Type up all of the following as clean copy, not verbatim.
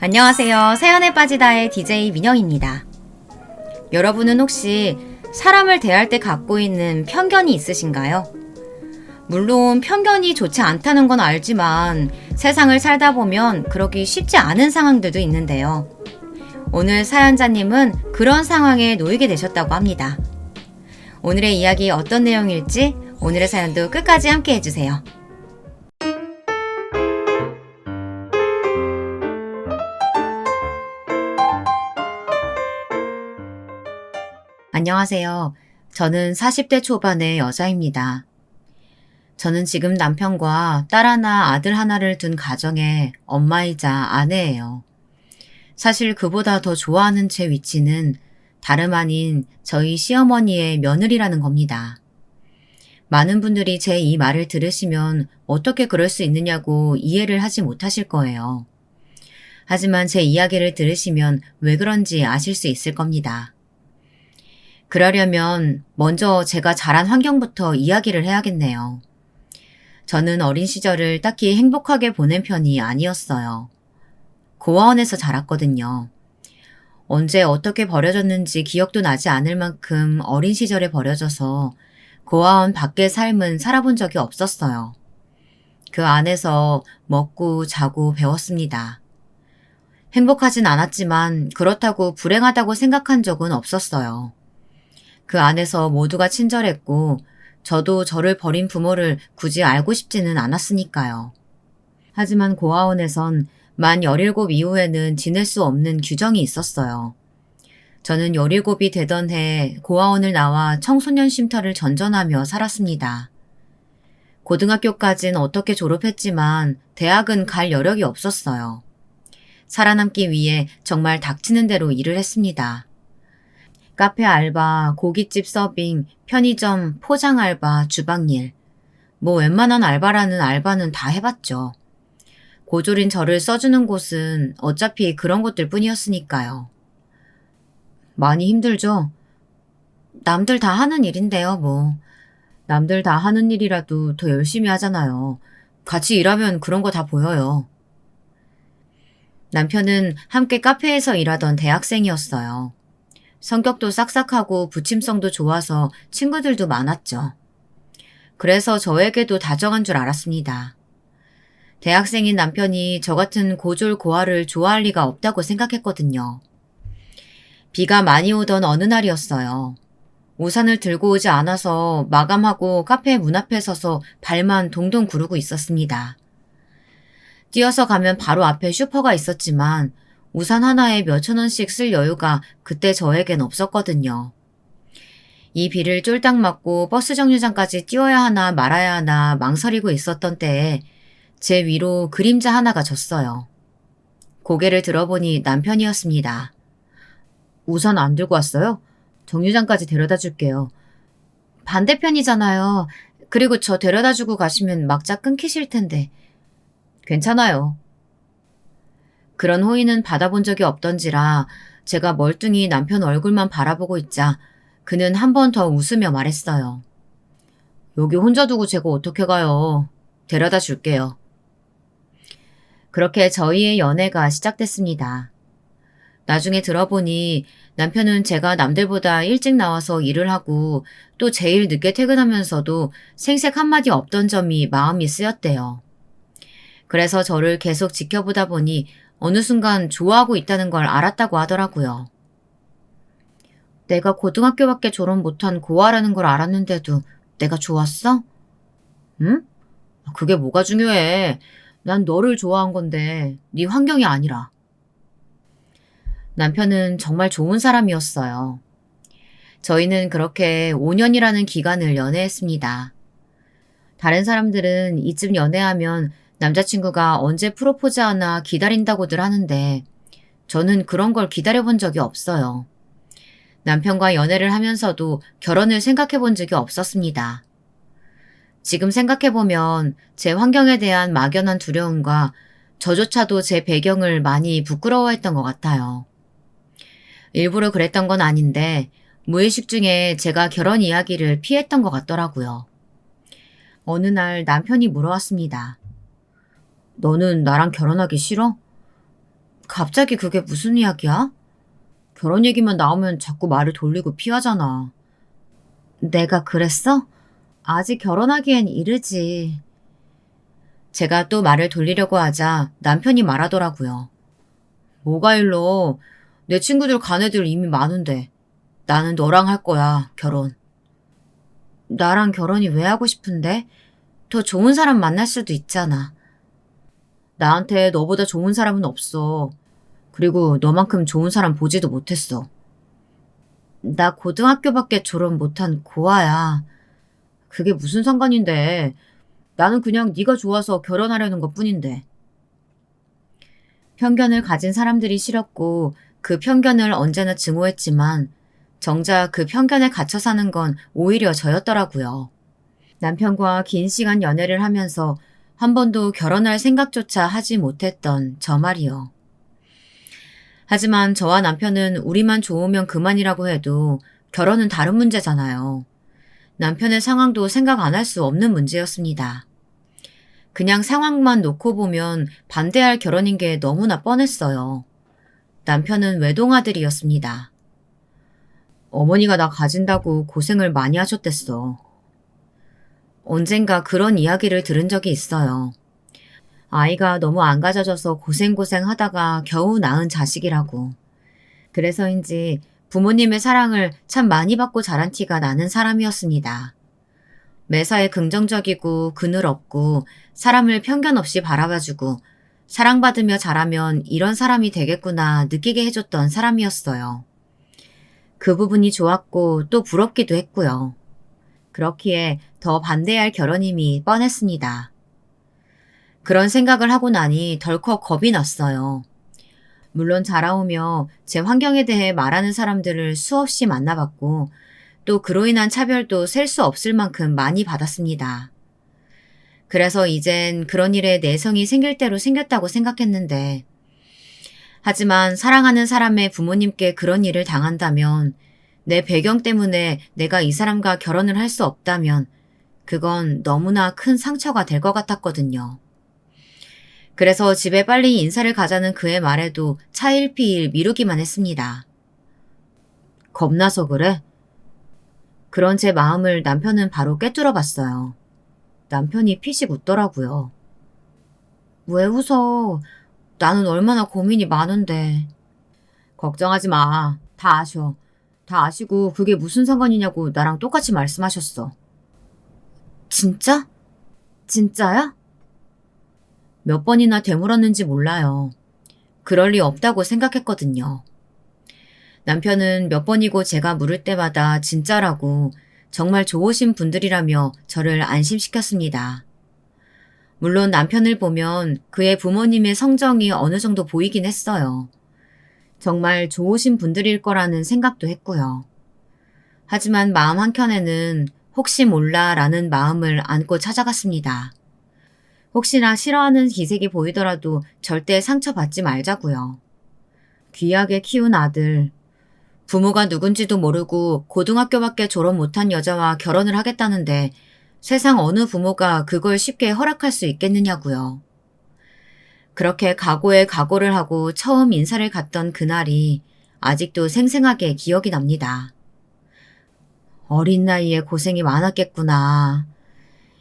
안녕하세요. 사연에 빠지다의 DJ 민영입니다. 여러분은 혹시 사람을 대할 때 갖고 있는 편견이 있으신가요? 물론 편견이 좋지 않다는 건 알지만 세상을 살다 보면 그러기 쉽지 않은 상황들도 있는데요. 오늘 사연자님은 그런 상황에 놓이게 되셨다고 합니다. 오늘의 이야기 어떤 내용일지 오늘의 사연도 끝까지 함께 해주세요. 안녕하세요. 저는 40대 초반의 여자입니다. 저는 지금 남편과 딸 하나, 아들 하나를 둔 가정의 엄마이자 아내예요. 사실 그보다 더 좋아하는 제 위치는 다름 아닌 저희 시어머니의 며느리라는 겁니다. 많은 분들이 제 이 말을 들으시면 어떻게 그럴 수 있느냐고 이해를 하지 못하실 거예요. 하지만 제 이야기를 들으시면 왜 그런지 아실 수 있을 겁니다. 그러려면 먼저 제가 자란 환경부터 이야기를 해야겠네요. 저는 어린 시절을 딱히 행복하게 보낸 편이 아니었어요. 고아원에서 자랐거든요. 언제 어떻게 버려졌는지 기억도 나지 않을 만큼 어린 시절에 버려져서 고아원 밖의 삶은 살아본 적이 없었어요. 그 안에서 먹고 자고 배웠습니다. 행복하진 않았지만 그렇다고 불행하다고 생각한 적은 없었어요. 그 안에서 모두가 친절했고 저도 저를 버린 부모를 굳이 알고 싶지는 않았으니까요. 하지만 고아원에선 만 17 이후에는 지낼 수 없는 규정이 있었어요. 저는 17이 되던 해 고아원을 나와 청소년 쉼터를 전전하며 살았습니다. 고등학교까진 어떻게 졸업했지만 대학은 갈 여력이 없었어요. 살아남기 위해 정말 닥치는 대로 일을 했습니다. 카페 알바, 고깃집 서빙, 편의점, 포장 알바, 주방일. 웬만한 알바라는 알바는 다 해봤죠. 고졸인 저를 써주는 곳은 어차피 그런 곳들 뿐이었으니까요. 많이 힘들죠? 남들 다 하는 일인데요, 남들 다 하는 일이라도 더 열심히 하잖아요. 같이 일하면 그런 거 다 보여요. 남편은 함께 카페에서 일하던 대학생이었어요. 성격도 싹싹하고 부침성도 좋아서 친구들도 많았죠. 그래서 저에게도 다정한 줄 알았습니다. 대학생인 남편이 저 같은 고졸 고아를 좋아할 리가 없다고 생각했거든요. 비가 많이 오던 어느 날이었어요. 우산을 들고 오지 않아서 마감하고 카페 문 앞에 서서 발만 동동 구르고 있었습니다. 뛰어서 가면 바로 앞에 슈퍼가 있었지만 우산 하나에 몇천 원씩 쓸 여유가 그때 저에겐 없었거든요. 이 비를 쫄딱 맞고 버스 정류장까지 뛰어야 하나 말아야 하나 망설이고 있었던 때에 제 위로 그림자 하나가 졌어요. 고개를 들어보니 남편이었습니다. 우산 안 들고 왔어요? 정류장까지 데려다 줄게요. 반대편이잖아요. 그리고 저 데려다 주고 가시면 막자 끊기실 텐데. 괜찮아요. 그런 호의는 받아본 적이 없던지라 제가 멀뚱히 남편 얼굴만 바라보고 있자 그는 한 번 더 웃으며 말했어요. 여기 혼자 두고 제가 어떻게 가요. 데려다 줄게요. 그렇게 저희의 연애가 시작됐습니다. 나중에 들어보니 남편은 제가 남들보다 일찍 나와서 일을 하고 또 제일 늦게 퇴근하면서도 생색 한마디 없던 점이 마음이 쓰였대요. 그래서 저를 계속 지켜보다 보니 어느 순간 좋아하고 있다는 걸 알았다고 하더라고요. 내가 고등학교밖에 졸업 못한 고아라는 걸 알았는데도 내가 좋았어? 응? 그게 뭐가 중요해. 난 너를 좋아한 건데 네 환경이 아니라. 남편은 정말 좋은 사람이었어요. 저희는 그렇게 5년이라는 기간을 연애했습니다. 다른 사람들은 이쯤 연애하면 남자친구가 언제 프로포즈하나 기다린다고들 하는데 저는 그런 걸 기다려본 적이 없어요. 남편과 연애를 하면서도 결혼을 생각해 본 적이 없었습니다. 지금 생각해보면 제 환경에 대한 막연한 두려움과 저조차도 제 배경을 많이 부끄러워했던 것 같아요. 일부러 그랬던 건 아닌데 무의식 중에 제가 결혼 이야기를 피했던 것 같더라고요. 어느 날 남편이 물어왔습니다. 너는 나랑 결혼하기 싫어? 갑자기 그게 무슨 이야기야? 결혼 얘기만 나오면 자꾸 말을 돌리고 피하잖아. 내가 그랬어? 아직 결혼하기엔 이르지. 제가 또 말을 돌리려고 하자 남편이 말하더라고요. 뭐가 일러? 내 친구들 간 애들 이미 많은데. 나는 너랑 할 거야, 결혼. 나랑 결혼이 왜 하고 싶은데? 더 좋은 사람 만날 수도 있잖아. 나한테 너보다 좋은 사람은 없어. 그리고 너만큼 좋은 사람 보지도 못했어. 나 고등학교밖에 졸업 못한 고아야. 그게 무슨 상관인데. 나는 그냥 네가 좋아서 결혼하려는 것뿐인데. 편견을 가진 사람들이 싫었고 그 편견을 언제나 증오했지만 정작 그 편견에 갇혀 사는 건 오히려 저였더라고요. 남편과 긴 시간 연애를 하면서 한 번도 결혼할 생각조차 하지 못했던 저 말이요. 하지만 저와 남편은 우리만 좋으면 그만이라고 해도 결혼은 다른 문제잖아요. 남편의 상황도 생각 안 할 수 없는 문제였습니다. 그냥 상황만 놓고 보면 반대할 결혼인 게 너무나 뻔했어요. 남편은 외동아들이었습니다. 어머니가 나 가진다고 고생을 많이 하셨댔어. 언젠가 그런 이야기를 들은 적이 있어요. 아이가 너무 안 가져져서 고생고생 하다가 겨우 낳은 자식이라고. 그래서인지 부모님의 사랑을 참 많이 받고 자란 티가 나는 사람이었습니다. 매사에 긍정적이고 그늘 없고 사람을 편견 없이 바라봐주고 사랑받으며 자라면 이런 사람이 되겠구나 느끼게 해줬던 사람이었어요. 그 부분이 좋았고 또 부럽기도 했고요. 그렇기에 더 반대할 결혼임이 뻔했습니다. 그런 생각을 하고 나니 덜컥 겁이 났어요. 물론 자라오며 제 환경에 대해 말하는 사람들을 수없이 만나봤고 또 그로 인한 차별도 셀 수 없을 만큼 많이 받았습니다. 그래서 이젠 그런 일에 내성이 생길 대로 생겼다고 생각했는데 하지만 사랑하는 사람의 부모님께 그런 일을 당한다면 내 배경 때문에 내가 이 사람과 결혼을 할 수 없다면 그건 너무나 큰 상처가 될 것 같았거든요. 그래서 집에 빨리 인사를 가자는 그의 말에도 차일피일 미루기만 했습니다. 겁나서 그래? 그런 제 마음을 남편은 바로 꿰뚫어 봤어요. 남편이 피식 웃더라고요. 왜 웃어? 나는 얼마나 고민이 많은데. 걱정하지 마. 다 아셔. 다 아시고 그게 무슨 상관이냐고 나랑 똑같이 말씀하셨어. 진짜? 진짜야? 몇 번이나 되물었는지 몰라요. 그럴 리 없다고 생각했거든요. 남편은 몇 번이고 제가 물을 때마다 진짜라고 정말 좋으신 분들이라며 저를 안심시켰습니다. 물론 남편을 보면 그의 부모님의 성정이 어느 정도 보이긴 했어요. 정말 좋으신 분들일 거라는 생각도 했고요. 하지만 마음 한켠에는 혹시 몰라라는 마음을 안고 찾아갔습니다. 혹시나 싫어하는 기색이 보이더라도 절대 상처받지 말자고요. 귀하게 키운 아들, 부모가 누군지도 모르고 고등학교밖에 졸업 못한 여자와 결혼을 하겠다는데 세상 어느 부모가 그걸 쉽게 허락할 수 있겠느냐고요. 그렇게 각오에 각오를 하고 처음 인사를 갔던 그날이 아직도 생생하게 기억이 납니다. 어린 나이에 고생이 많았겠구나.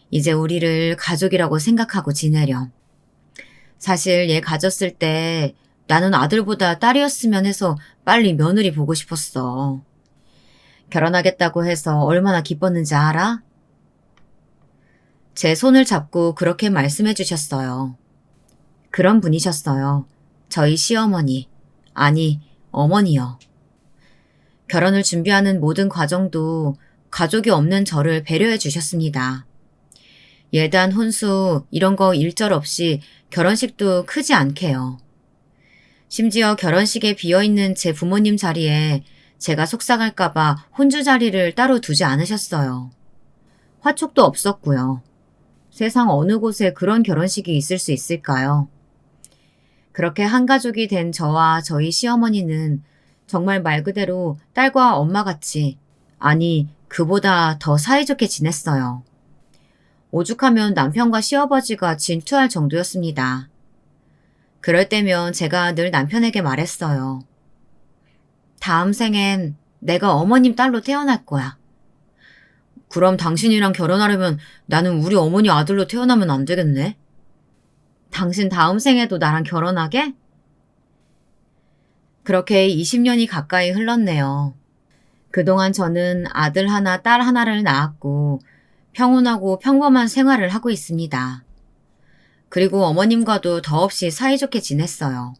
이제 우리를 가족이라고 생각하고 지내렴. 사실 얘 가졌을 때 나는 아들보다 딸이었으면 해서 빨리 며느리 보고 싶었어. 결혼하겠다고 해서 얼마나 기뻤는지 알아? 제 손을 잡고 그렇게 말씀해 주셨어요. 그런 분이셨어요. 저희 시어머니, 아니 어머니요. 결혼을 준비하는 모든 과정도 가족이 없는 저를 배려해 주셨습니다. 예단, 혼수 이런 거 일절 없이 결혼식도 크지 않게요. 심지어 결혼식에 비어있는 제 부모님 자리에 제가 속상할까봐 혼주 자리를 따로 두지 않으셨어요. 화촉도 없었고요. 세상 어느 곳에 그런 결혼식이 있을 수 있을까요? 그렇게 한 가족이 된 저와 저희 시어머니는 정말 말 그대로 딸과 엄마같이, 아니 그보다 더 사이좋게 지냈어요. 오죽하면 남편과 시아버지가 질투할 정도였습니다. 그럴 때면 제가 늘 남편에게 말했어요. 다음 생엔 내가 어머님 딸로 태어날 거야. 그럼 당신이랑 결혼하려면 나는 우리 어머니 아들로 태어나면 안 되겠네? 당신 다음 생에도 나랑 결혼하게? 그렇게 20년이 가까이 흘렀네요. 그동안 저는 아들 하나, 딸 하나를 낳았고 평온하고 평범한 생활을 하고 있습니다. 그리고 어머님과도 더없이 사이좋게 지냈어요.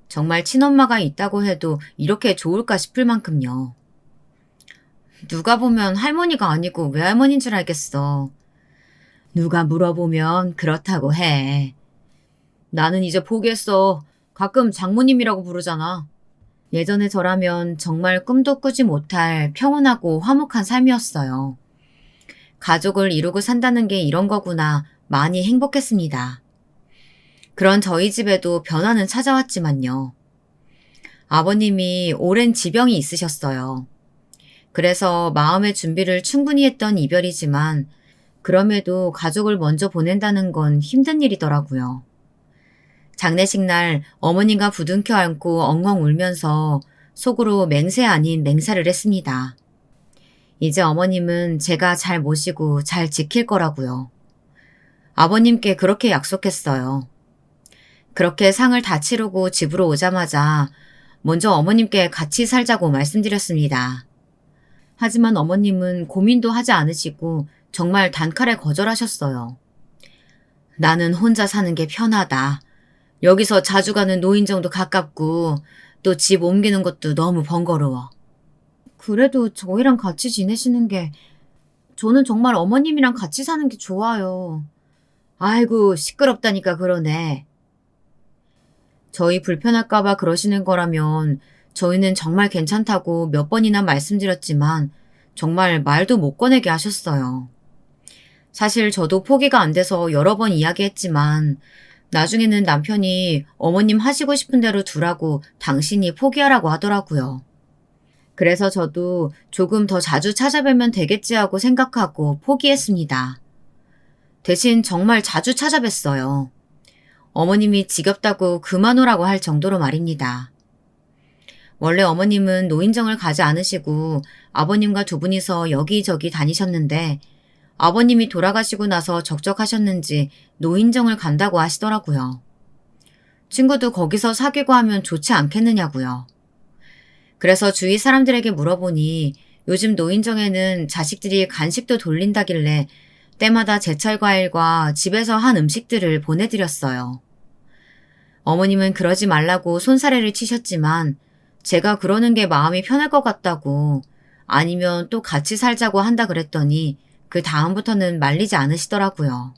정말 친엄마가 있다고 해도 이렇게 좋을까 싶을 만큼요. 누가 보면 할머니가 아니고 외할머니인 줄 알겠어. 누가 물어보면 그렇다고 해. 나는 이제 포기했어. 가끔 장모님이라고 부르잖아. 예전에 저라면 정말 꿈도 꾸지 못할 평온하고 화목한 삶이었어요. 가족을 이루고 산다는 게 이런 거구나 많이 행복했습니다. 그런 저희 집에도 변화는 찾아왔지만요. 아버님이 오랜 지병이 있으셨어요. 그래서 마음의 준비를 충분히 했던 이별이지만 그럼에도 가족을 먼저 보낸다는 건 힘든 일이더라고요. 장례식 날 어머님과 부둥켜 안고 엉엉 울면서 속으로 맹세 아닌 맹세를 했습니다. 이제 어머님은 제가 잘 모시고 잘 지킬 거라고요. 아버님께 그렇게 약속했어요. 그렇게 상을 다 치르고 집으로 오자마자 먼저 어머님께 같이 살자고 말씀드렸습니다. 하지만 어머님은 고민도 하지 않으시고 정말 단칼에 거절하셨어요. 나는 혼자 사는 게 편하다. 여기서 자주 가는 노인정도 가깝고 또 집 옮기는 것도 너무 번거로워. 그래도 저희랑 같이 지내시는 게 저는 정말 어머님이랑 같이 사는 게 좋아요. 아이고 시끄럽다니까 그러네. 저희 불편할까봐 그러시는 거라면 저희는 정말 괜찮다고 몇 번이나 말씀드렸지만 정말 말도 못 꺼내게 하셨어요. 사실 저도 포기가 안 돼서 여러 번 이야기했지만 나중에는 남편이 어머님 하시고 싶은 대로 두라고 당신이 포기하라고 하더라고요. 그래서 저도 조금 더 자주 찾아뵈면 되겠지 하고 생각하고 포기했습니다. 대신 정말 자주 찾아뵀어요. 어머님이 지겹다고 그만 오라고 할 정도로 말입니다. 원래 어머님은 노인정을 가지 않으시고 아버님과 두 분이서 여기저기 다니셨는데 아버님이 돌아가시고 나서 적적하셨는지 노인정을 간다고 하시더라고요. 친구도 거기서 사귀고 하면 좋지 않겠느냐고요. 그래서 주위 사람들에게 물어보니 요즘 노인정에는 자식들이 간식도 돌린다길래 때마다 제철 과일과 집에서 한 음식들을 보내드렸어요. 어머님은 그러지 말라고 손사래를 치셨지만 제가 그러는 게 마음이 편할 것 같다고 아니면 또 같이 살자고 한다 그랬더니 그 다음부터는 말리지 않으시더라고요.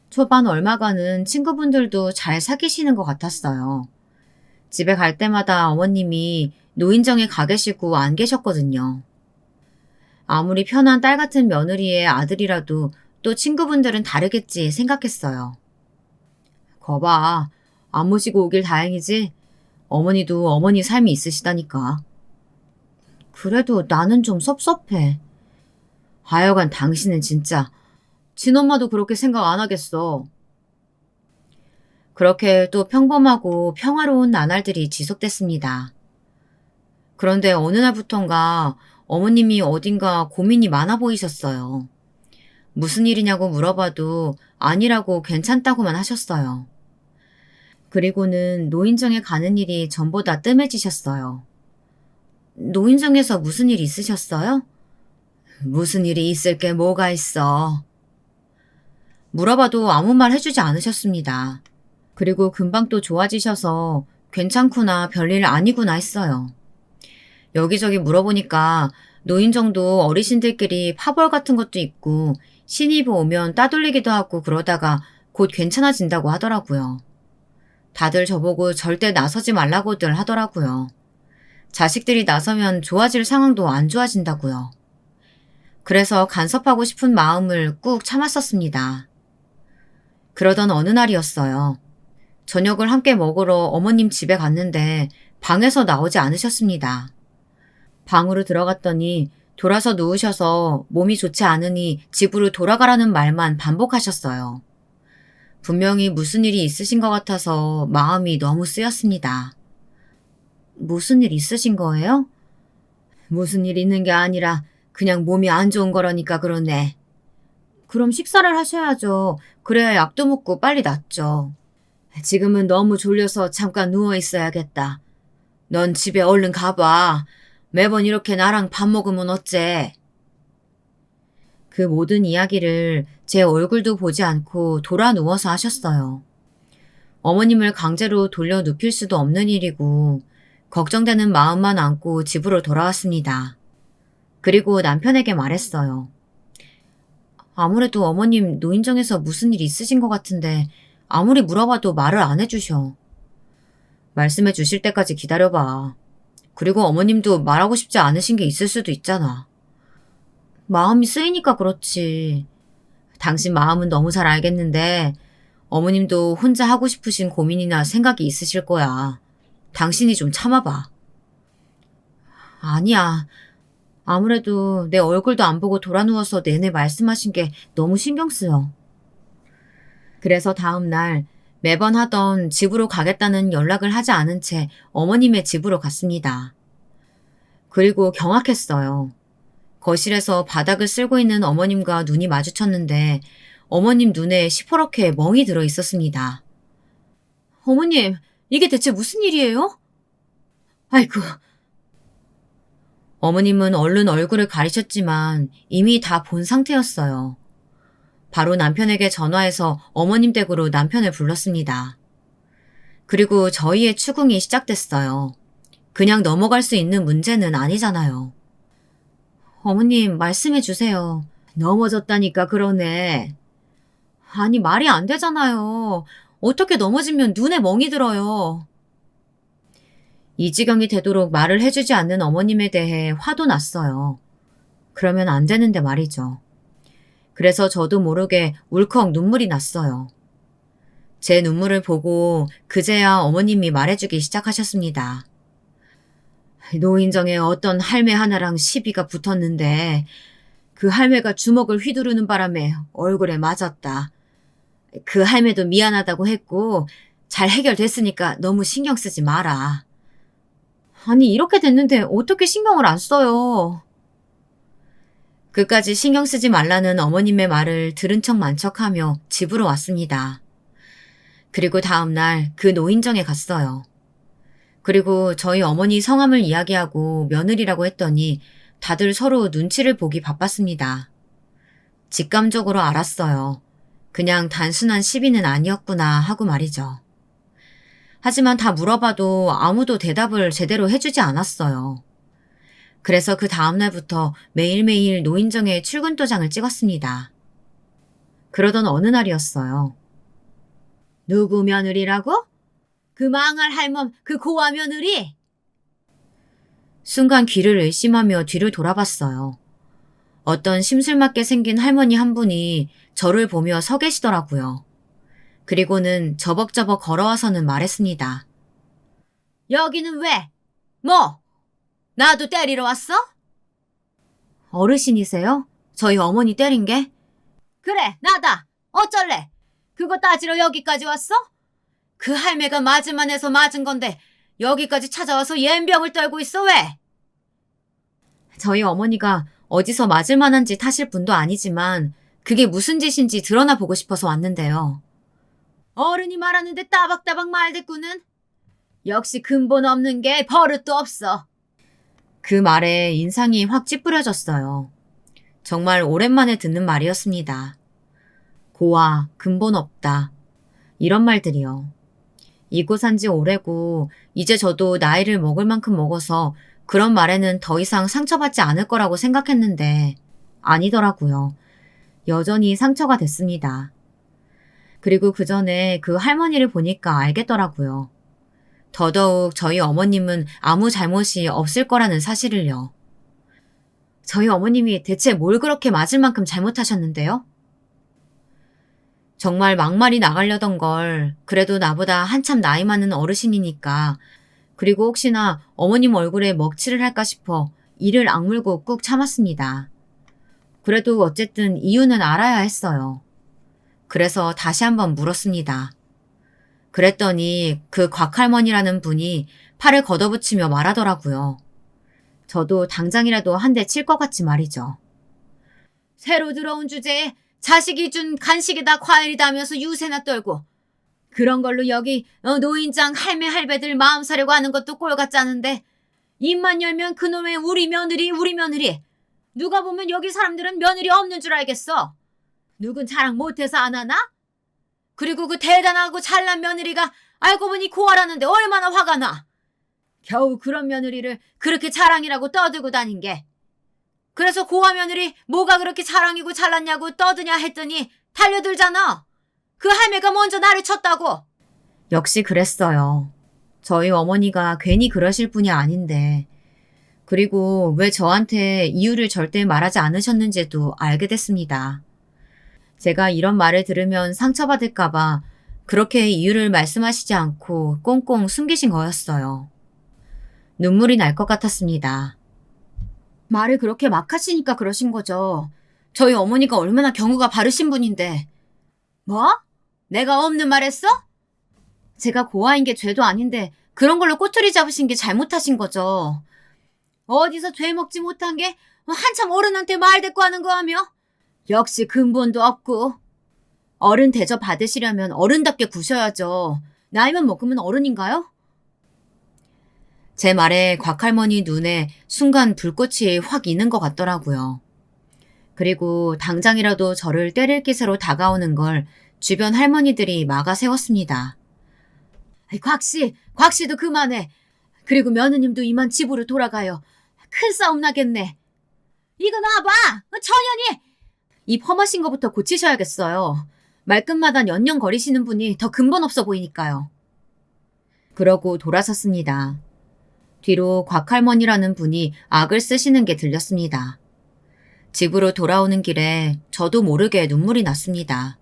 초반 얼마간은 친구분들도 잘 사귀시는 것 같았어요. 집에 갈 때마다 어머님이 노인정에 가 계시고 안 계셨거든요. 아무리 편한 딸 같은 며느리의 아들이라도 또 친구분들은 다르겠지 생각했어요. 거봐, 안 모시고 오길 다행이지? 어머니도 어머니 삶이 있으시다니까. 그래도 나는 좀 섭섭해. 하여간 당신은 진짜 친엄마도 그렇게 생각 안 하겠어. 그렇게 또 평범하고 평화로운 나날들이 지속됐습니다. 그런데 어느 날부턴가 어머님이 어딘가 고민이 많아 보이셨어요. 무슨 일이냐고 물어봐도 아니라고 괜찮다고만 하셨어요. 그리고는 노인정에 가는 일이 전보다 뜸해지셨어요. 노인정에서 무슨 일 있으셨어요? 무슨 일이 있을 게 뭐가 있어. 물어봐도 아무 말 해주지 않으셨습니다. 그리고 금방 또 좋아지셔서 괜찮구나 별일 아니구나 했어요. 여기저기 물어보니까 노인정도 어르신들끼리 파벌 같은 것도 있고 신입이 오면 따돌리기도 하고 그러다가 곧 괜찮아진다고 하더라고요. 다들 저보고 절대 나서지 말라고들 하더라고요. 자식들이 나서면 좋아질 상황도 안 좋아진다고요. 그래서 간섭하고 싶은 마음을 꾹 참았었습니다. 그러던 어느 날이었어요. 저녁을 함께 먹으러 어머님 집에 갔는데 방에서 나오지 않으셨습니다. 방으로 들어갔더니 돌아서 누우셔서 몸이 좋지 않으니 집으로 돌아가라는 말만 반복하셨어요. 분명히 무슨 일이 있으신 것 같아서 마음이 너무 쓰였습니다. 무슨 일 있으신 거예요? 무슨 일 있는 게 아니라 그냥 몸이 안 좋은 거라니까 그러네. 그럼 식사를 하셔야죠. 그래야 약도 먹고 빨리 낫죠. 지금은 너무 졸려서 잠깐 누워 있어야겠다. 넌 집에 얼른 가봐. 매번 이렇게 나랑 밥 먹으면 어째? 그 모든 이야기를 제 얼굴도 보지 않고 돌아 누워서 하셨어요. 어머님을 강제로 돌려 눕힐 수도 없는 일이고 걱정되는 마음만 안고 집으로 돌아왔습니다. 그리고 남편에게 말했어요. 아무래도 어머님 노인정에서 무슨 일 있으신 것 같은데 아무리 물어봐도 말을 안 해주셔. 말씀해 주실 때까지 기다려봐. 그리고 어머님도 말하고 싶지 않으신 게 있을 수도 있잖아. 마음이 쓰이니까 그렇지. 당신 마음은 너무 잘 알겠는데 어머님도 혼자 하고 싶으신 고민이나 생각이 있으실 거야. 당신이 좀 참아봐. 아니야. 아무래도 내 얼굴도 안 보고 돌아 누워서 내내 말씀하신 게 너무 신경 쓰여. 그래서 다음 날 매번 하던 집으로 가겠다는 연락을 하지 않은 채 어머님의 집으로 갔습니다. 그리고 경악했어요. 거실에서 바닥을 쓸고 있는 어머님과 눈이 마주쳤는데 어머님 눈에 시퍼렇게 멍이 들어 있었습니다. 어머님, 이게 대체 무슨 일이에요? 아이고. 어머님은 얼른 얼굴을 가리셨지만 이미 다 본 상태였어요. 바로 남편에게 전화해서 어머님 댁으로 남편을 불렀습니다. 그리고 저희의 추궁이 시작됐어요. 그냥 넘어갈 수 있는 문제는 아니잖아요. 어머님, 말씀해 주세요. 넘어졌다니까 그러네. 아니, 말이 안 되잖아요. 어떻게 넘어지면 눈에 멍이 들어요. 이 지경이 되도록 말을 해주지 않는 어머님에 대해 화도 났어요. 그러면 안 되는데 말이죠. 그래서 저도 모르게 울컥 눈물이 났어요. 제 눈물을 보고 그제야 어머님이 말해주기 시작하셨습니다. 노인정에 어떤 할매 하나랑 시비가 붙었는데 그 할매가 주먹을 휘두르는 바람에 얼굴에 맞았다. 그 할매도 미안하다고 했고 잘 해결됐으니까 너무 신경 쓰지 마라. 아니 이렇게 됐는데 어떻게 신경을 안 써요. 끝까지 신경 쓰지 말라는 어머님의 말을 들은 척 만척하며 집으로 왔습니다. 그리고 다음 날 그 노인정에 갔어요. 그리고 저희 어머니 성함을 이야기하고 며느리라고 했더니 다들 서로 눈치를 보기 바빴습니다. 직감적으로 알았어요. 그냥 단순한 시비는 아니었구나 하고 말이죠. 하지만 다 물어봐도 아무도 대답을 제대로 해주지 않았어요. 그래서 그 다음날부터 매일매일 노인정에 출근 도장을 찍었습니다. 그러던 어느 날이었어요. 누구 며느리라고? 그 망할 할멈, 그 고아 며느리? 순간 귀를 의심하며 뒤를 돌아봤어요. 어떤 심술맞게 생긴 할머니 한 분이 저를 보며 서 계시더라고요. 그리고는 저벅저벅 걸어와서는 말했습니다. 여기는 왜? 뭐? 나도 때리러 왔어? 어르신이세요? 저희 어머니 때린 게? 그래, 나다. 어쩔래? 그거 따지러 여기까지 왔어? 그 할매가 맞을만 해서 맞은 건데 여기까지 찾아와서 옌병을 떨고 있어 왜? 저희 어머니가 어디서 맞을 만한 짓 하실 분도 아니지만 그게 무슨 짓인지 드러나 보고 싶어서 왔는데요. 어른이 말하는데 따박따박 말대꾸는? 역시 근본 없는 게 버릇도 없어. 그 말에 인상이 확 찌푸려졌어요. 정말 오랜만에 듣는 말이었습니다. 고아, 근본 없다. 이런 말들이요. 잊고 산 지 오래고 이제 저도 나이를 먹을 만큼 먹어서 그런 말에는 더 이상 상처받지 않을 거라고 생각했는데 아니더라고요. 여전히 상처가 됐습니다. 그리고 그 전에 그 할머니를 보니까 알겠더라고요. 더더욱 저희 어머님은 아무 잘못이 없을 거라는 사실을요. 저희 어머님이 대체 뭘 그렇게 맞을 만큼 잘못하셨는데요? 정말 막말이 나가려던 걸 그래도 나보다 한참 나이 많은 어르신이니까 그리고 혹시나 어머님 얼굴에 먹칠을 할까 싶어 이를 악물고 꾹 참았습니다. 그래도 어쨌든 이유는 알아야 했어요. 그래서 다시 한번 물었습니다. 그랬더니 그 곽할머니라는 분이 팔을 걷어붙이며 말하더라고요. 저도 당장이라도 한 대 칠 것 같지 말이죠. 새로 들어온 주제에 자식이 준 간식에다 과일이다 하면서 유세나 떨고 그런 걸로 여기 노인장 할매 할배들 마음 사려고 하는 것도 꼴 같지 않은데 입만 열면 그놈의 우리 며느리 우리 며느리 누가 보면 여기 사람들은 며느리 없는 줄 알겠어. 누군 자랑 못해서 안 하나? 그리고 그 대단하고 잘난 며느리가 알고 보니 고아라는데 얼마나 화가 나. 겨우 그런 며느리를 그렇게 자랑이라고 떠들고 다닌 게. 그래서 고아 며느리 뭐가 그렇게 자랑이고 잘났냐고 떠드냐 했더니 달려들잖아. 그 할매가 먼저 나를 쳤다고. 역시 그랬어요. 저희 어머니가 괜히 그러실 분이 아닌데. 그리고 왜 저한테 이유를 절대 말하지 않으셨는지도 알게 됐습니다. 제가 이런 말을 들으면 상처받을까봐 그렇게 이유를 말씀하시지 않고 꽁꽁 숨기신 거였어요. 눈물이 날 것 같았습니다. 말을 그렇게 막 하시니까 그러신 거죠. 저희 어머니가 얼마나 경우가 바르신 분인데. 뭐? 내가 없는 말 했어? 제가 고아인 게 죄도 아닌데 그런 걸로 꼬투리 잡으신 게 잘못하신 거죠. 어디서 죄 먹지 못한 게 한참 어른한테 말 대꾸 하는 거 하며? 역시 근본도 없고. 어른 대접 받으시려면 어른답게 구셔야죠. 나이만 먹으면 어른인가요? 제 말에 곽할머니 눈에 순간 불꽃이 확 있는 것 같더라고요. 그리고 당장이라도 저를 때릴 기세로 다가오는 걸 주변 할머니들이 막아 세웠습니다. 곽씨도 그만해. 그리고 며느님도 이만 집으로 돌아가요. 큰 싸움 나겠네. 이거 놔봐. 천연이. 입 험하신 거부터 고치셔야겠어요. 말끝마다 연연거리시는 분이 더 근본 없어 보이니까요. 그러고 돌아섰습니다. 뒤로 곽할머니라는 분이 악을 쓰시는 게 들렸습니다. 집으로 돌아오는 길에 저도 모르게 눈물이 났습니다.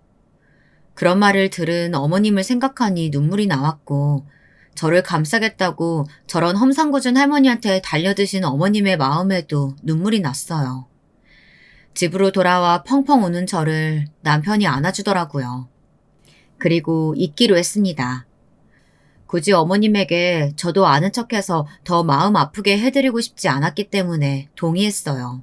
그런 말을 들은 어머님을 생각하니 눈물이 나왔고 저를 감싸겠다고 저런 험상궂은 할머니한테 달려드신 어머님의 마음에도 눈물이 났어요. 집으로 돌아와 펑펑 우는 저를 남편이 안아주더라고요. 그리고 잊기로 했습니다. 굳이 어머님에게 저도 아는 척해서 더 마음 아프게 해드리고 싶지 않았기 때문에 동의했어요.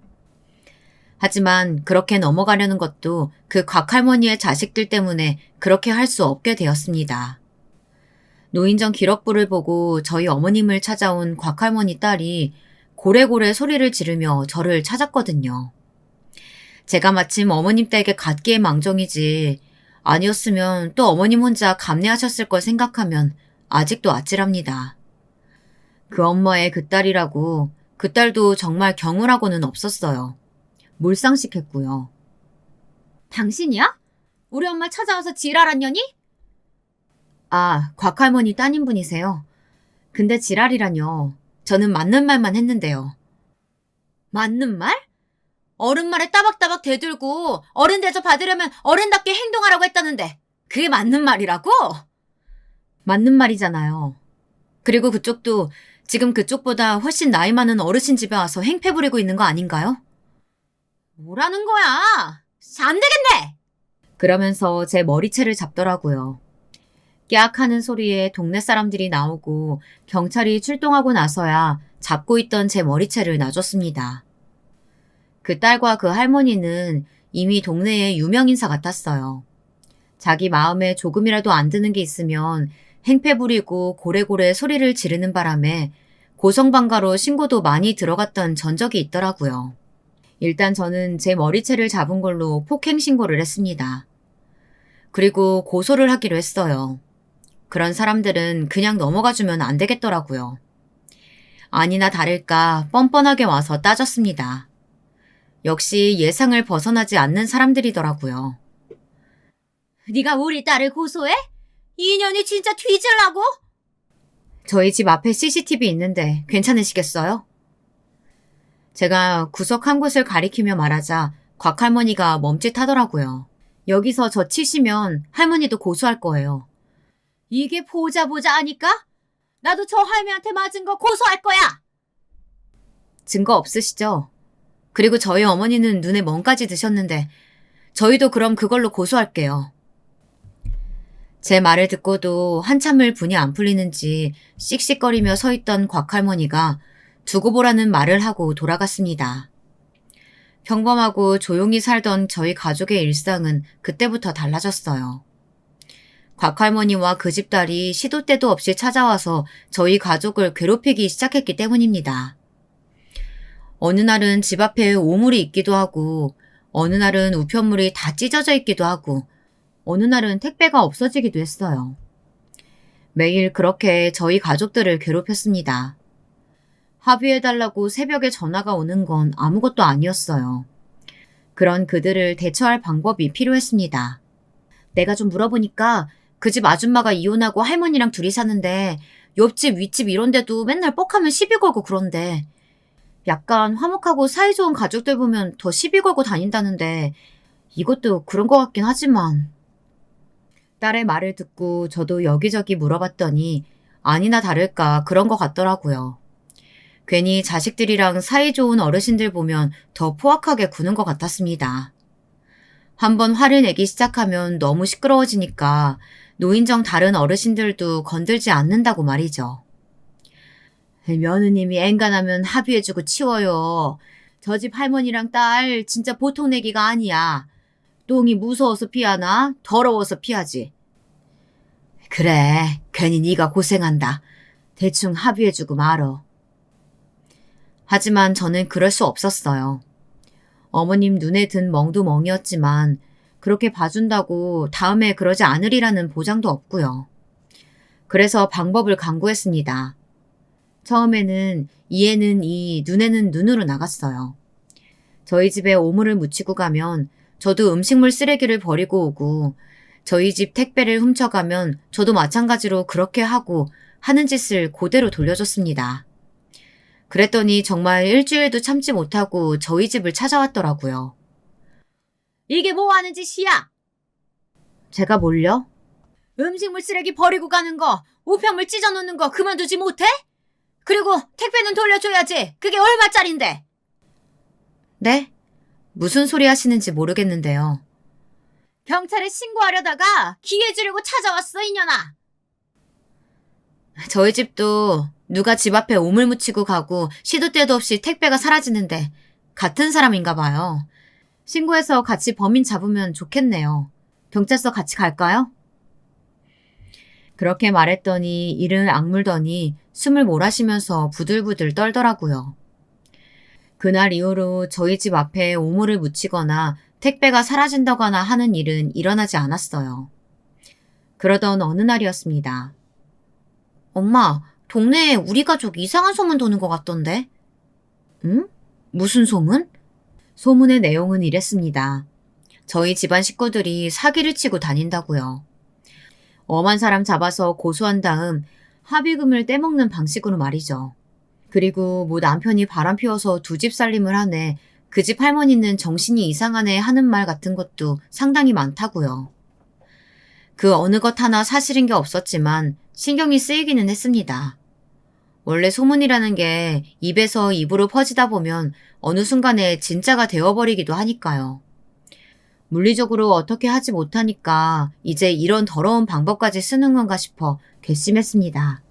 하지만 그렇게 넘어가려는 것도 그 곽할머니의 자식들 때문에 그렇게 할 수 없게 되었습니다. 노인정 기록부를 보고 저희 어머님을 찾아온 곽할머니 딸이 고래고래 소리를 지르며 저를 찾았거든요. 제가 마침 어머님 댁에 갔기에 망정이지 아니었으면 또 어머님 혼자 감내하셨을 걸 생각하면 아직도 아찔합니다. 그 엄마의 그 딸이라고 그 딸도 정말 경우라고는 없었어요. 몰상식했고요. 당신이야? 우리 엄마 찾아와서 지랄하냐니? 아, 곽할머니 따님분이세요. 근데 지랄이라뇨. 저는 맞는 말만 했는데요. 맞는 말? 어른 말에 따박따박 대들고 어른 대접 받으려면 어른답게 행동하라고 했다는데 그게 맞는 말이라고? 맞는 말이잖아요. 그리고 그쪽도 지금 그쪽보다 훨씬 나이 많은 어르신 집에 와서 행패 부리고 있는 거 아닌가요? 뭐라는 거야? 안 되겠네! 그러면서 제 머리채를 잡더라고요. 깨악 하는 소리에 동네 사람들이 나오고 경찰이 출동하고 나서야 잡고 있던 제 머리채를 놔줬습니다. 그 딸과 그 할머니는 이미 동네의 유명 인사 같았어요. 자기 마음에 조금이라도 안 드는 게 있으면 행패 부리고 고래고래 소리를 지르는 바람에 고성방가로 신고도 많이 들어갔던 전적이 있더라고요. 일단 저는 제 머리채를 잡은 걸로 폭행 신고를 했습니다. 그리고 고소를 하기로 했어요. 그런 사람들은 그냥 넘어가주면 안 되겠더라고요. 아니나 다를까 뻔뻔하게 와서 따졌습니다. 역시 예상을 벗어나지 않는 사람들이더라고요. 네가 우리 딸을 고소해? 이 년이 진짜 뒤질라고? 저희 집 앞에 CCTV 있는데 괜찮으시겠어요? 제가 구석 한 곳을 가리키며 말하자 곽할머니가 멈칫하더라고요. 여기서 저 치시면 할머니도 고소할 거예요. 이게 보자 아니까? 나도 저 할매한테 맞은 거 고소할 거야! 증거 없으시죠? 그리고 저희 어머니는 눈에 멍까지 드셨는데 저희도 그럼 그걸로 고소할게요. 제 말을 듣고도 한참을 분이 안 풀리는지 씩씩거리며 서 있던 곽할머니가 두고 보라는 말을 하고 돌아갔습니다. 평범하고 조용히 살던 저희 가족의 일상은 그때부터 달라졌어요. 곽할머니와 그 집 딸이 시도 때도 없이 찾아와서 저희 가족을 괴롭히기 시작했기 때문입니다. 어느 날은 집 앞에 오물이 있기도 하고, 어느 날은 우편물이 다 찢어져 있기도 하고, 어느 날은 택배가 없어지기도 했어요. 매일 그렇게 저희 가족들을 괴롭혔습니다. 합의해달라고 새벽에 전화가 오는 건 아무것도 아니었어요. 그런 그들을 대처할 방법이 필요했습니다. 내가 좀 물어보니까 그 집 아줌마가 이혼하고 할머니랑 둘이 사는데 옆집, 윗집 이런 데도 맨날 뻑하면 시비 걸고 그런데 약간 화목하고 사이좋은 가족들 보면 더 시비 걸고 다닌다는데 이것도 그런 것 같긴 하지만 딸의 말을 듣고 저도 여기저기 물어봤더니 아니나 다를까 그런 것 같더라고요. 괜히 자식들이랑 사이좋은 어르신들 보면 더 포악하게 구는 것 같았습니다. 한번 화를 내기 시작하면 너무 시끄러워지니까 노인정 다른 어르신들도 건들지 않는다고 말이죠. 며느님이 엔간하면 합의해주고 치워요. 저 집 할머니랑 딸 진짜 보통 내기가 아니야. 똥이 무서워서 피하나? 더러워서 피하지. 그래, 괜히 네가 고생한다. 대충 합의해주고 말어. 하지만 저는 그럴 수 없었어요. 어머님 눈에 든 멍도 멍이었지만 그렇게 봐준다고 다음에 그러지 않으리라는 보장도 없고요. 그래서 방법을 강구했습니다. 처음에는 이에는 이, 눈에는 눈으로 나갔어요. 저희 집에 오물을 묻히고 가면 저도 음식물 쓰레기를 버리고 오고 저희 집 택배를 훔쳐가면 저도 마찬가지로 그렇게 하고 하는 짓을 그대로 돌려줬습니다. 그랬더니 정말 일주일도 참지 못하고 저희 집을 찾아왔더라고요. 이게 뭐 하는 짓이야? 제가 뭘요? 음식물 쓰레기 버리고 가는 거, 우편물 찢어놓는 거 그만두지 못해? 그리고 택배는 돌려줘야지. 그게 얼마짜린데? 네? 무슨 소리 하시는지 모르겠는데요. 경찰에 신고하려다가 기회 주려고 찾아왔어, 이년아. 저희 집도 누가 집 앞에 오물 묻히고 가고 시도 때도 없이 택배가 사라지는데 같은 사람인가 봐요. 신고해서 같이 범인 잡으면 좋겠네요. 경찰서 같이 갈까요? 그렇게 말했더니 이를 악물더니 숨을 몰아쉬면서 부들부들 떨더라고요. 그날 이후로 저희 집 앞에 오물을 묻히거나 택배가 사라진다거나 하는 일은 일어나지 않았어요. 그러던 어느 날이었습니다. 엄마, 동네에 우리 가족 이상한 소문 도는 것 같던데? 응? 무슨 소문? 소문의 내용은 이랬습니다. 저희 집안 식구들이 사기를 치고 다닌다고요. 엄한 사람 잡아서 고소한 다음 합의금을 떼먹는 방식으로 말이죠. 그리고 뭐 남편이 바람 피워서 두 집 살림을 하네, 그 집 할머니는 정신이 이상하네 하는 말 같은 것도 상당히 많다고요. 그 어느 것 하나 사실인 게 없었지만 신경이 쓰이기는 했습니다. 원래 소문이라는 게 입에서 입으로 퍼지다 보면 어느 순간에 진짜가 되어버리기도 하니까요. 물리적으로 어떻게 하지 못하니까 이제 이런 더러운 방법까지 쓰는 건가 싶어 괘씸했습니다.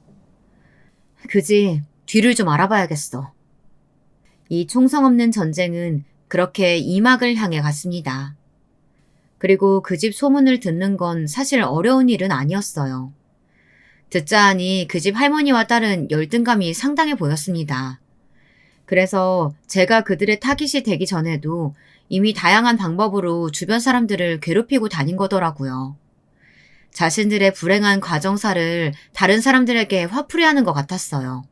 그지, 뒤를 좀 알아봐야겠어. 이 총성 없는 전쟁은 그렇게 이막을 향해 갔습니다. 그리고 그 집 소문을 듣는 건 사실 어려운 일은 아니었어요. 듣자 하니 그 집 할머니와 딸은 열등감이 상당해 보였습니다. 그래서 제가 그들의 타깃이 되기 전에도 이미 다양한 방법으로 주변 사람들을 괴롭히고 다닌 거더라고요. 자신들의 불행한 과정사를 다른 사람들에게 화풀이하는 것 같았어요.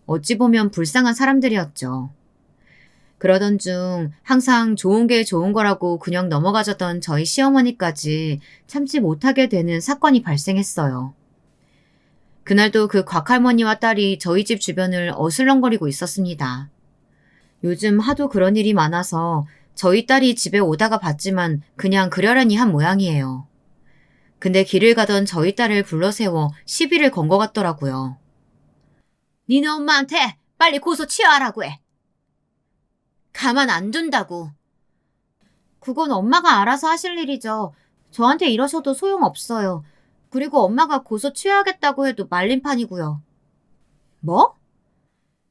어찌 보면 불쌍한 사람들이었죠. 그러던 중 항상 좋은 게 좋은 거라고 그냥 넘어가졌던 저희 시어머니까지 참지 못하게 되는 사건이 발생했어요. 그날도 그 곽할머니와 딸이 저희 집 주변을 어슬렁거리고 있었습니다. 요즘 하도 그런 일이 많아서 저희 딸이 집에 오다가 봤지만 그냥 그러려니 한 모양이에요. 근데 길을 가던 저희 딸을 불러세워 시비를 건 것 같더라고요. 니네 엄마한테 빨리 고소 취하하라고 해. 가만 안 둔다고. 그건 엄마가 알아서 하실 일이죠. 저한테 이러셔도 소용없어요. 그리고 엄마가 고소 취하겠다고 해도 말림판이고요. 뭐?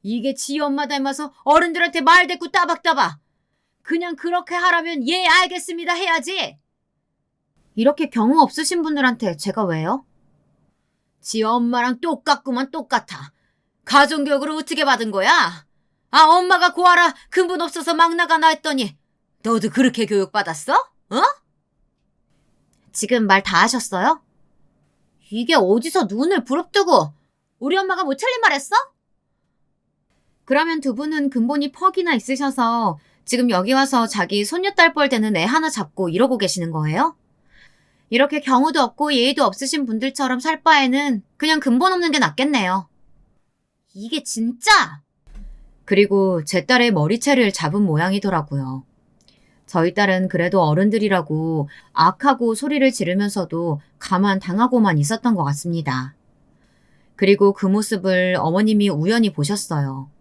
이게 지 엄마 닮아서 어른들한테 말 대꾸 따박따박. 그냥 그렇게 하라면 예 알겠습니다 해야지. 이렇게 경우 없으신 분들한테 제가 왜요? 지 엄마랑 똑같구만 똑같아. 가정교육을 어떻게 받은 거야? 아 엄마가 고아라 근본 없어서 막 나가나 했더니 너도 그렇게 교육받았어? 어? 지금 말 다 하셨어요? 이게 어디서 눈을 부릅뜨고 우리 엄마가 뭐 틀린 말 했어? 그러면 두 분은 근본이 퍽이나 있으셔서 지금 여기 와서 자기 손녀딸 뻘 되는 애 하나 잡고 이러고 계시는 거예요? 이렇게 경우도 없고 예의도 없으신 분들처럼 살 바에는 그냥 근본 없는 게 낫겠네요. 이게 진짜? 그리고 제 딸의 머리채를 잡은 모양이더라고요. 저희 딸은 그래도 어른들이라고 악하고 소리를 지르면서도 가만 당하고만 있었던 것 같습니다. 그리고 그 모습을 어머님이 우연히 보셨어요.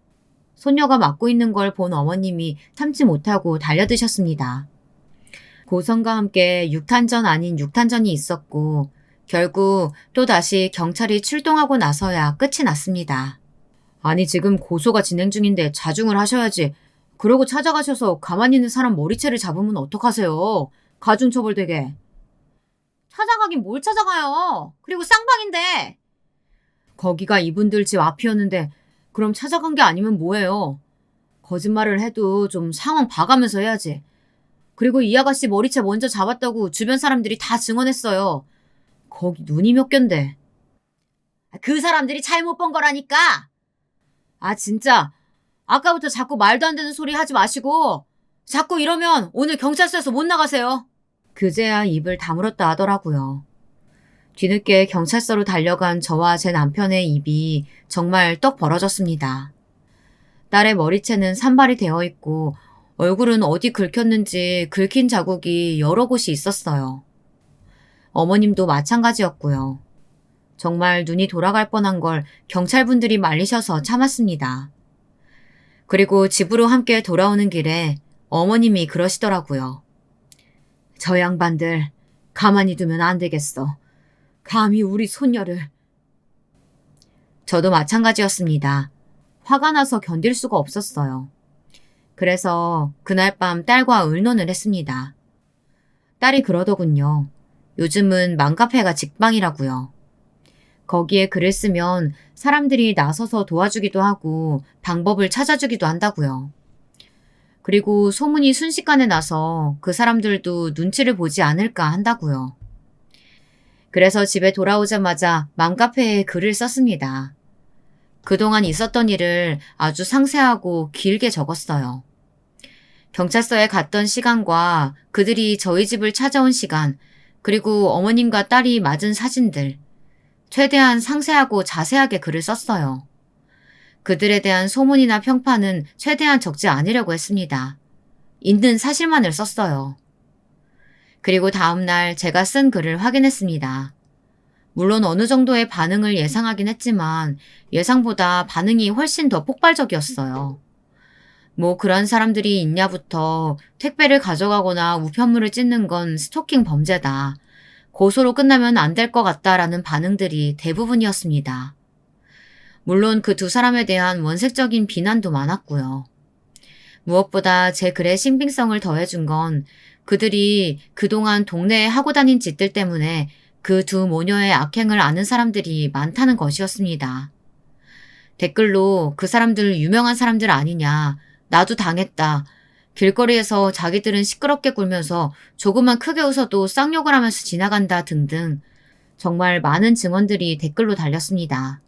손녀가 맞고 있는 걸 본 어머님이 참지 못하고 달려드셨습니다. 고성과 함께 6탄전 아닌 6탄전이 있었고 결국 또다시 경찰이 출동하고 나서야 끝이 났습니다. 아니 지금 고소가 진행 중인데 자중을 하셔야지. 그러고 찾아가셔서 가만히 있는 사람 머리채를 잡으면 어떡하세요. 가중처벌되게. 찾아가긴 뭘 찾아가요. 그리고 쌍방인데. 거기가 이분들 집 앞이었는데 그럼 찾아간 게 아니면 뭐예요. 거짓말을 해도 좀 상황 봐가면서 해야지. 그리고 이 아가씨 머리채 먼저 잡았다고 주변 사람들이 다 증언했어요. 거기 눈이 몇 갠데. 그 사람들이 잘못 본 거라니까. 아 진짜 아까부터 자꾸 말도 안 되는 소리 하지 마시고 자꾸 이러면 오늘 경찰서에서 못 나가세요. 그제야 입을 다물었다 하더라고요. 뒤늦게 경찰서로 달려간 저와 제 남편의 입이 정말 떡 벌어졌습니다. 딸의 머리채는 산발이 되어 있고 얼굴은 어디 긁혔는지 긁힌 자국이 여러 곳이 있었어요. 어머님도 마찬가지였고요. 정말 눈이 돌아갈 뻔한 걸 경찰분들이 말리셔서 참았습니다. 그리고 집으로 함께 돌아오는 길에 어머님이 그러시더라고요. 저 양반들 가만히 두면 안 되겠어. 감히 우리 손녀를. 저도 마찬가지였습니다. 화가 나서 견딜 수가 없었어요. 그래서 그날 밤 딸과 의논을 했습니다. 딸이 그러더군요. 요즘은 맘카페가 직방이라고요. 거기에 글을 쓰면 사람들이 나서서 도와주기도 하고 방법을 찾아주기도 한다고요. 그리고 소문이 순식간에 나서 그 사람들도 눈치를 보지 않을까 한다고요. 그래서 집에 돌아오자마자 맘카페에 글을 썼습니다. 그동안 있었던 일을 아주 상세하고 길게 적었어요. 경찰서에 갔던 시간과 그들이 저희 집을 찾아온 시간, 그리고 어머님과 딸이 맞은 사진들, 최대한 상세하고 자세하게 글을 썼어요. 그들에 대한 소문이나 평판은 최대한 적지 않으려고 했습니다. 있는 사실만을 썼어요. 그리고 다음날 제가 쓴 글을 확인했습니다. 물론 어느 정도의 반응을 예상하긴 했지만 예상보다 반응이 훨씬 더 폭발적이었어요. 뭐 그런 사람들이 있냐부터 택배를 가져가거나 우편물을 찢는 건 스토킹 범죄다. 고소로 끝나면 안 될 것 같다라는 반응들이 대부분이었습니다. 물론 그 두 사람에 대한 원색적인 비난도 많았고요. 무엇보다 제 글의 신빙성을 더해준 건 그들이 그동안 동네에 하고 다닌 짓들 때문에 그 두 모녀의 악행을 아는 사람들이 많다는 것이었습니다. 댓글로 그 사람들 유명한 사람들 아니냐, 나도 당했다, 길거리에서 자기들은 시끄럽게 굴면서 조금만 크게 웃어도 쌍욕을 하면서 지나간다 등등 정말 많은 증언들이 댓글로 달렸습니다.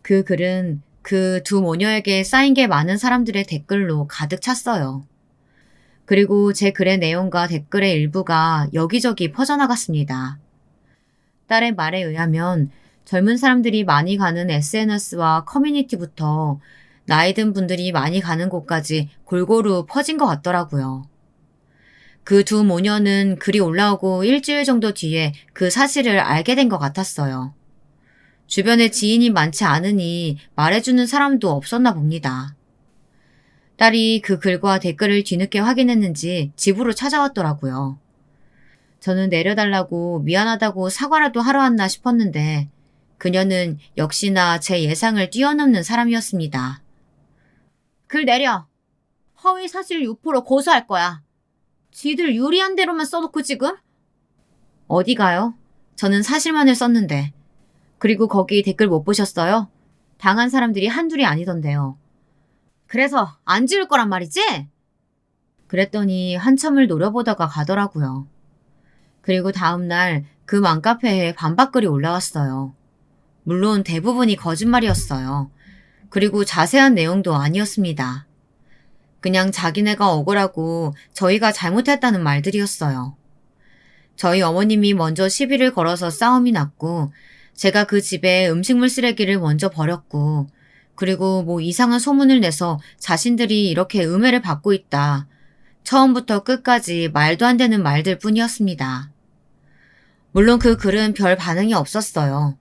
그 글은 그 두 모녀에게 쌓인 게 많은 사람들의 댓글로 가득 찼어요. 그리고 제 글의 내용과 댓글의 일부가 여기저기 퍼져나갔습니다. 딸의 말에 의하면 젊은 사람들이 많이 가는 SNS와 커뮤니티부터 나이 든 분들이 많이 가는 곳까지 골고루 퍼진 것 같더라고요. 그 두 모녀는 글이 올라오고 일주일 정도 뒤에 그 사실을 알게 된 것 같았어요. 주변에 지인이 많지 않으니 말해주는 사람도 없었나 봅니다. 딸이 그 글과 댓글을 뒤늦게 확인했는지 집으로 찾아왔더라고요. 저는 내려달라고 미안하다고 사과라도 하러 왔나 싶었는데 그녀는 역시나 제 예상을 뛰어넘는 사람이었습니다. 글 내려. 허위 사실 유포로 고소할 거야. 지들 유리한 대로만 써놓고 지금? 어디 가요? 저는 사실만을 썼는데. 그리고 거기 댓글 못 보셨어요? 당한 사람들이 한둘이 아니던데요. 그래서 안 지울 거란 말이지? 그랬더니 한참을 노려보다가 가더라고요. 그리고 다음날 그 맘카페에 반박글이 올라왔어요. 물론 대부분이 거짓말이었어요. 그리고 자세한 내용도 아니었습니다. 그냥 자기네가 억울하고 저희가 잘못했다는 말들이었어요. 저희 어머님이 먼저 시비를 걸어서 싸움이 났고 제가 그 집에 음식물 쓰레기를 먼저 버렸고 그리고 뭐 이상한 소문을 내서 자신들이 이렇게 음해를 받고 있다. 처음부터 끝까지 말도 안 되는 말들 뿐이었습니다. 물론 그 글은 별 반응이 없었어요.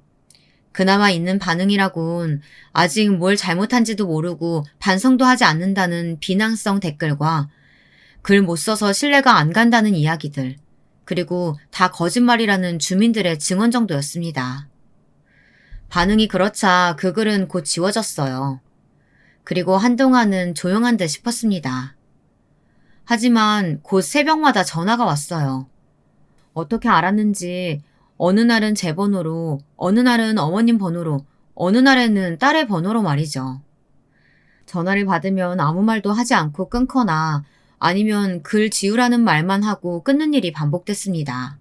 그나마 있는 반응이라곤 아직 뭘 잘못한지도 모르고 반성도 하지 않는다는 비난성 댓글과 글 못 써서 신뢰가 안 간다는 이야기들, 그리고 다 거짓말이라는 주민들의 증언 정도였습니다. 반응이 그렇자 그 글은 곧 지워졌어요. 그리고 한동안은 조용한 듯 싶었습니다. 하지만 곧 새벽마다 전화가 왔어요. 어떻게 알았는지 어느 날은 제 번호로, 어느 날은 어머님 번호로, 어느 날에는 딸의 번호로 말이죠. 전화를 받으면 아무 말도 하지 않고 끊거나 아니면 글 지우라는 말만 하고 끊는 일이 반복됐습니다.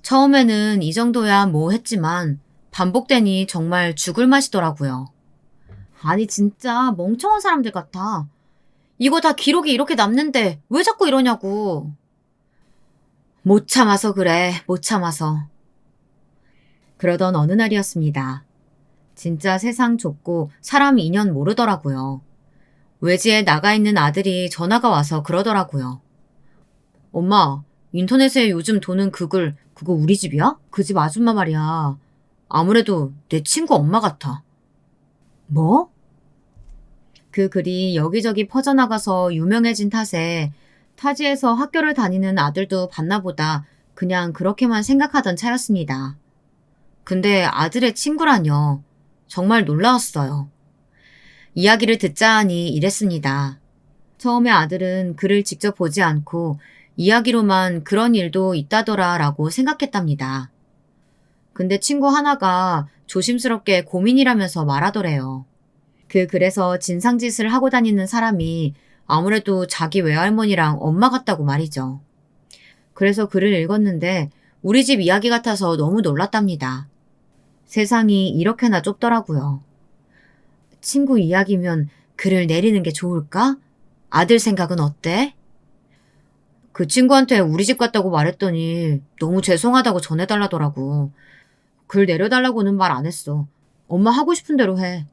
처음에는 이 정도야 뭐 했지만 반복되니 정말 죽을 맛이더라고요. 아니 진짜 멍청한 사람들 같아. 이거 다 기록이 이렇게 남는데 왜 자꾸 이러냐고. 못 참아서 그래, 못 참아서. 그러던 어느 날이었습니다. 진짜 세상 좁고 사람 인연 모르더라고요. 외지에 나가 있는 아들이 전화가 와서 그러더라고요. 엄마, 인터넷에 요즘 도는 그 글, 그거 우리 집이야? 그 집 아줌마 말이야. 아무래도 내 친구 엄마 같아. 뭐? 그 글이 여기저기 퍼져나가서 유명해진 탓에 타지에서 학교를 다니는 아들도 봤나 보다 그냥 그렇게만 생각하던 차였습니다. 근데 아들의 친구라뇨. 정말 놀라웠어요. 이야기를 듣자 하니 이랬습니다. 처음에 아들은 글을 직접 보지 않고 이야기로만 그런 일도 있다더라 라고 생각했답니다. 근데 친구 하나가 조심스럽게 고민이라면서 말하더래요. 그 글에서 진상짓을 하고 다니는 사람이 아무래도 자기 외할머니랑 엄마 같다고 말이죠. 그래서 글을 읽었는데 우리 집 이야기 같아서 너무 놀랐답니다. 세상이 이렇게나 좁더라고요. 친구 이야기면 글을 내리는 게 좋을까? 아들 생각은 어때? 그 친구한테 우리 집 같다고 말했더니 너무 죄송하다고 전해달라더라고. 글 내려달라고는 말 안 했어. 엄마 하고 싶은 대로 해.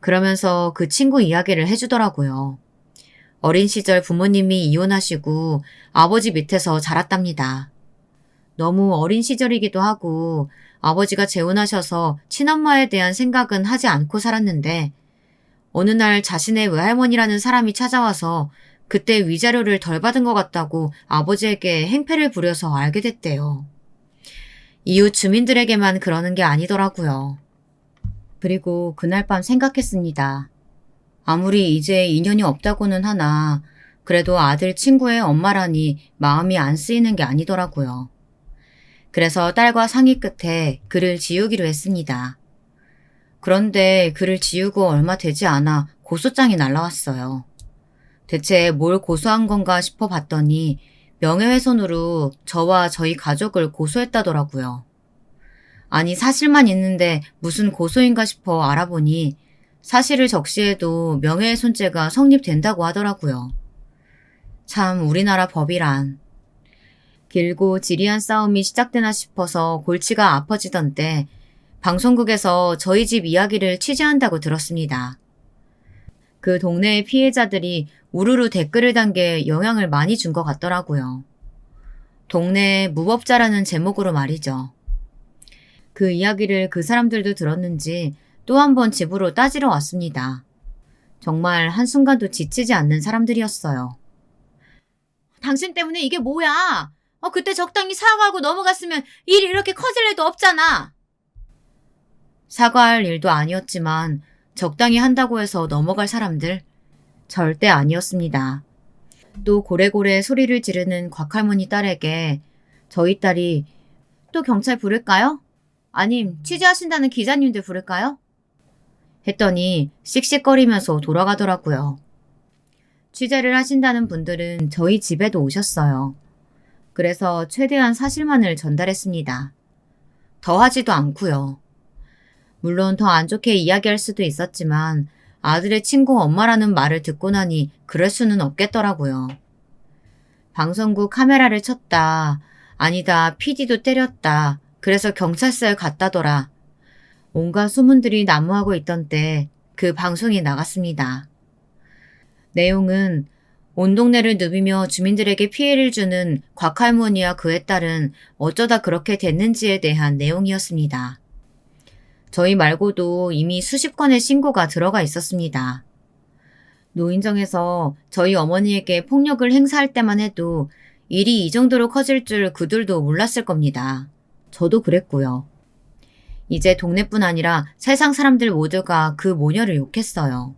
그러면서 그 친구 이야기를 해주더라고요. 어린 시절 부모님이 이혼하시고 아버지 밑에서 자랐답니다. 너무 어린 시절이기도 하고 아버지가 재혼하셔서 친엄마에 대한 생각은 하지 않고 살았는데 어느 날 자신의 외할머니라는 사람이 찾아와서 그때 위자료를 덜 받은 것 같다고 아버지에게 행패를 부려서 알게 됐대요. 이웃 주민들에게만 그러는 게 아니더라고요. 그리고 그날 밤 생각했습니다. 아무리 이제 인연이 없다고는 하나 그래도 아들 친구의 엄마라니 마음이 안 쓰이는 게 아니더라고요. 그래서 딸과 상의 끝에 글을 지우기로 했습니다. 그런데 글을 지우고 얼마 되지 않아 고소장이 날라왔어요. 대체 뭘 고소한 건가 싶어 봤더니 명예훼손으로 저와 저희 가족을 고소했다더라고요. 아니 사실만 있는데 무슨 고소인가 싶어 알아보니 사실을 적시해도 명예훼손죄가 성립된다고 하더라고요. 참 우리나라 법이란. 길고 지리한 싸움이 시작되나 싶어서 골치가 아파지던 때 방송국에서 저희 집 이야기를 취재한다고 들었습니다. 그 동네의 피해자들이 우르르 댓글을 단 게 영향을 많이 준 것 같더라고요. 동네의 무법자라는 제목으로 말이죠. 그 이야기를 그 사람들도 들었는지 또 한 번 집으로 따지러 왔습니다. 정말 한순간도 지치지 않는 사람들이었어요. 당신 때문에 이게 뭐야? 그때 적당히 사과하고 넘어갔으면 일이 이렇게 커질 일도 없잖아. 사과할 일도 아니었지만 적당히 한다고 해서 넘어갈 사람들 절대 아니었습니다. 또 고래고래 소리를 지르는 곽할머니 딸에게 저희 딸이 또 경찰 부를까요? 아님 취재하신다는 기자님들 부를까요? 했더니 씩씩거리면서 돌아가더라고요. 취재를 하신다는 분들은 저희 집에도 오셨어요. 그래서 최대한 사실만을 전달했습니다. 더 하지도 않고요. 물론 더 안 좋게 이야기할 수도 있었지만 아들의 친구 엄마라는 말을 듣고 나니 그럴 수는 없겠더라고요. 방송국 카메라를 쳤다. 아니다. PD도 때렸다. 그래서 경찰서에 갔다더라. 온갖 소문들이 난무하고 있던 때 그 방송이 나갔습니다. 내용은 온 동네를 누비며 주민들에게 피해를 주는 곽할머니와 그의 딸은 어쩌다 그렇게 됐는지에 대한 내용이었습니다. 저희 말고도 이미 수십 건의 신고가 들어가 있었습니다. 노인정에서 저희 어머니에게 폭력을 행사할 때만 해도 일이 이 정도로 커질 줄 그들도 몰랐을 겁니다. 저도 그랬고요. 이제 동네뿐 아니라 세상 사람들 모두가 그 모녀를 욕했어요.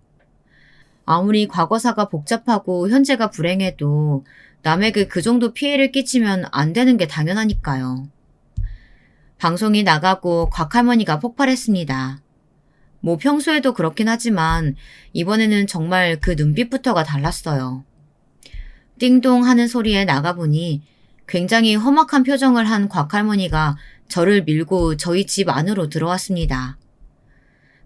아무리 과거사가 복잡하고 현재가 불행해도 남에게 그 정도 피해를 끼치면 안 되는 게 당연하니까요. 방송이 나가고 곽할머니가 폭발했습니다. 뭐 평소에도 그렇긴 하지만 이번에는 정말 그 눈빛부터가 달랐어요. 띵동 하는 소리에 나가보니 굉장히 험악한 표정을 한 곽할머니가 저를 밀고 저희 집 안으로 들어왔습니다.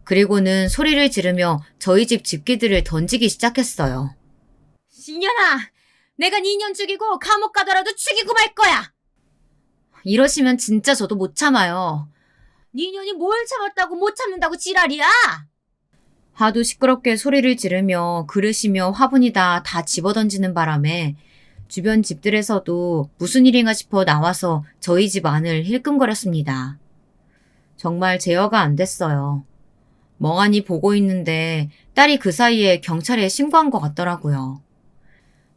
그리고는 소리를 지르며 저희 집 집기들을 던지기 시작했어요. 이년아! 내가 네 년 죽이고 감옥 가더라도 죽이고 말 거야! 이러시면 진짜 저도 못 참아요. 네 년이 뭘 참았다고 못 참는다고 지랄이야! 하도 시끄럽게 소리를 지르며 그릇이며 화분이 다 집어던지는 바람에 주변 집들에서도 무슨 일인가 싶어 나와서 저희 집 안을 힐끔거렸습니다. 정말 제어가 안 됐어요. 멍하니 보고 있는데 딸이 그 사이에 경찰에 신고한 것 같더라고요.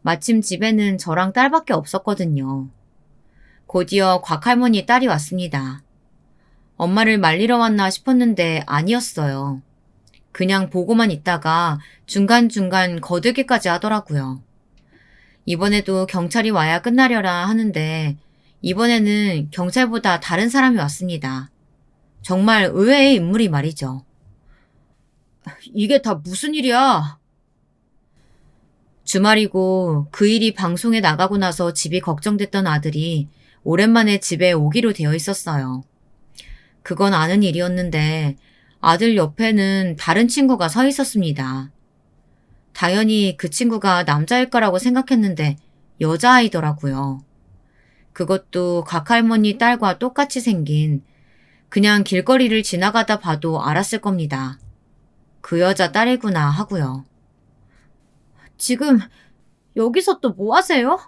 마침 집에는 저랑 딸밖에 없었거든요. 곧이어 곽할머니 딸이 왔습니다. 엄마를 말리러 왔나 싶었는데 아니었어요. 그냥 보고만 있다가 중간중간 거들기까지 하더라고요. 이번에도 경찰이 와야 끝나려라 하는데 이번에는 경찰보다 다른 사람이 왔습니다. 정말 의외의 인물이 말이죠. 이게 다 무슨 일이야? 주말이고 그 일이 방송에 나가고 나서 집이 걱정됐던 아들이 오랜만에 집에 오기로 되어 있었어요. 그건 아는 일이었는데 아들 옆에는 다른 친구가 서 있었습니다. 당연히 그 친구가 남자일 거라고 생각했는데 여자아이더라고요. 그것도 곽할머니 딸과 똑같이 생긴 그냥 길거리를 지나가다 봐도 알았을 겁니다. 그 여자 딸이구나 하고요. 지금 여기서 또 뭐 하세요?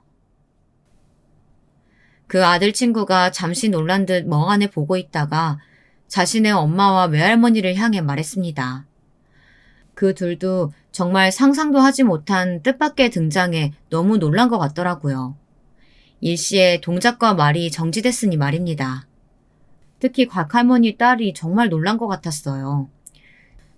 그 아들 친구가 잠시 놀란 듯 멍하니 보고 있다가 자신의 엄마와 외할머니를 향해 말했습니다. 그 둘도 정말 상상도 하지 못한 뜻밖의 등장에 너무 놀란 것 같더라고요. 일시에 동작과 말이 정지됐으니 말입니다. 특히 곽할머니 딸이 정말 놀란 것 같았어요.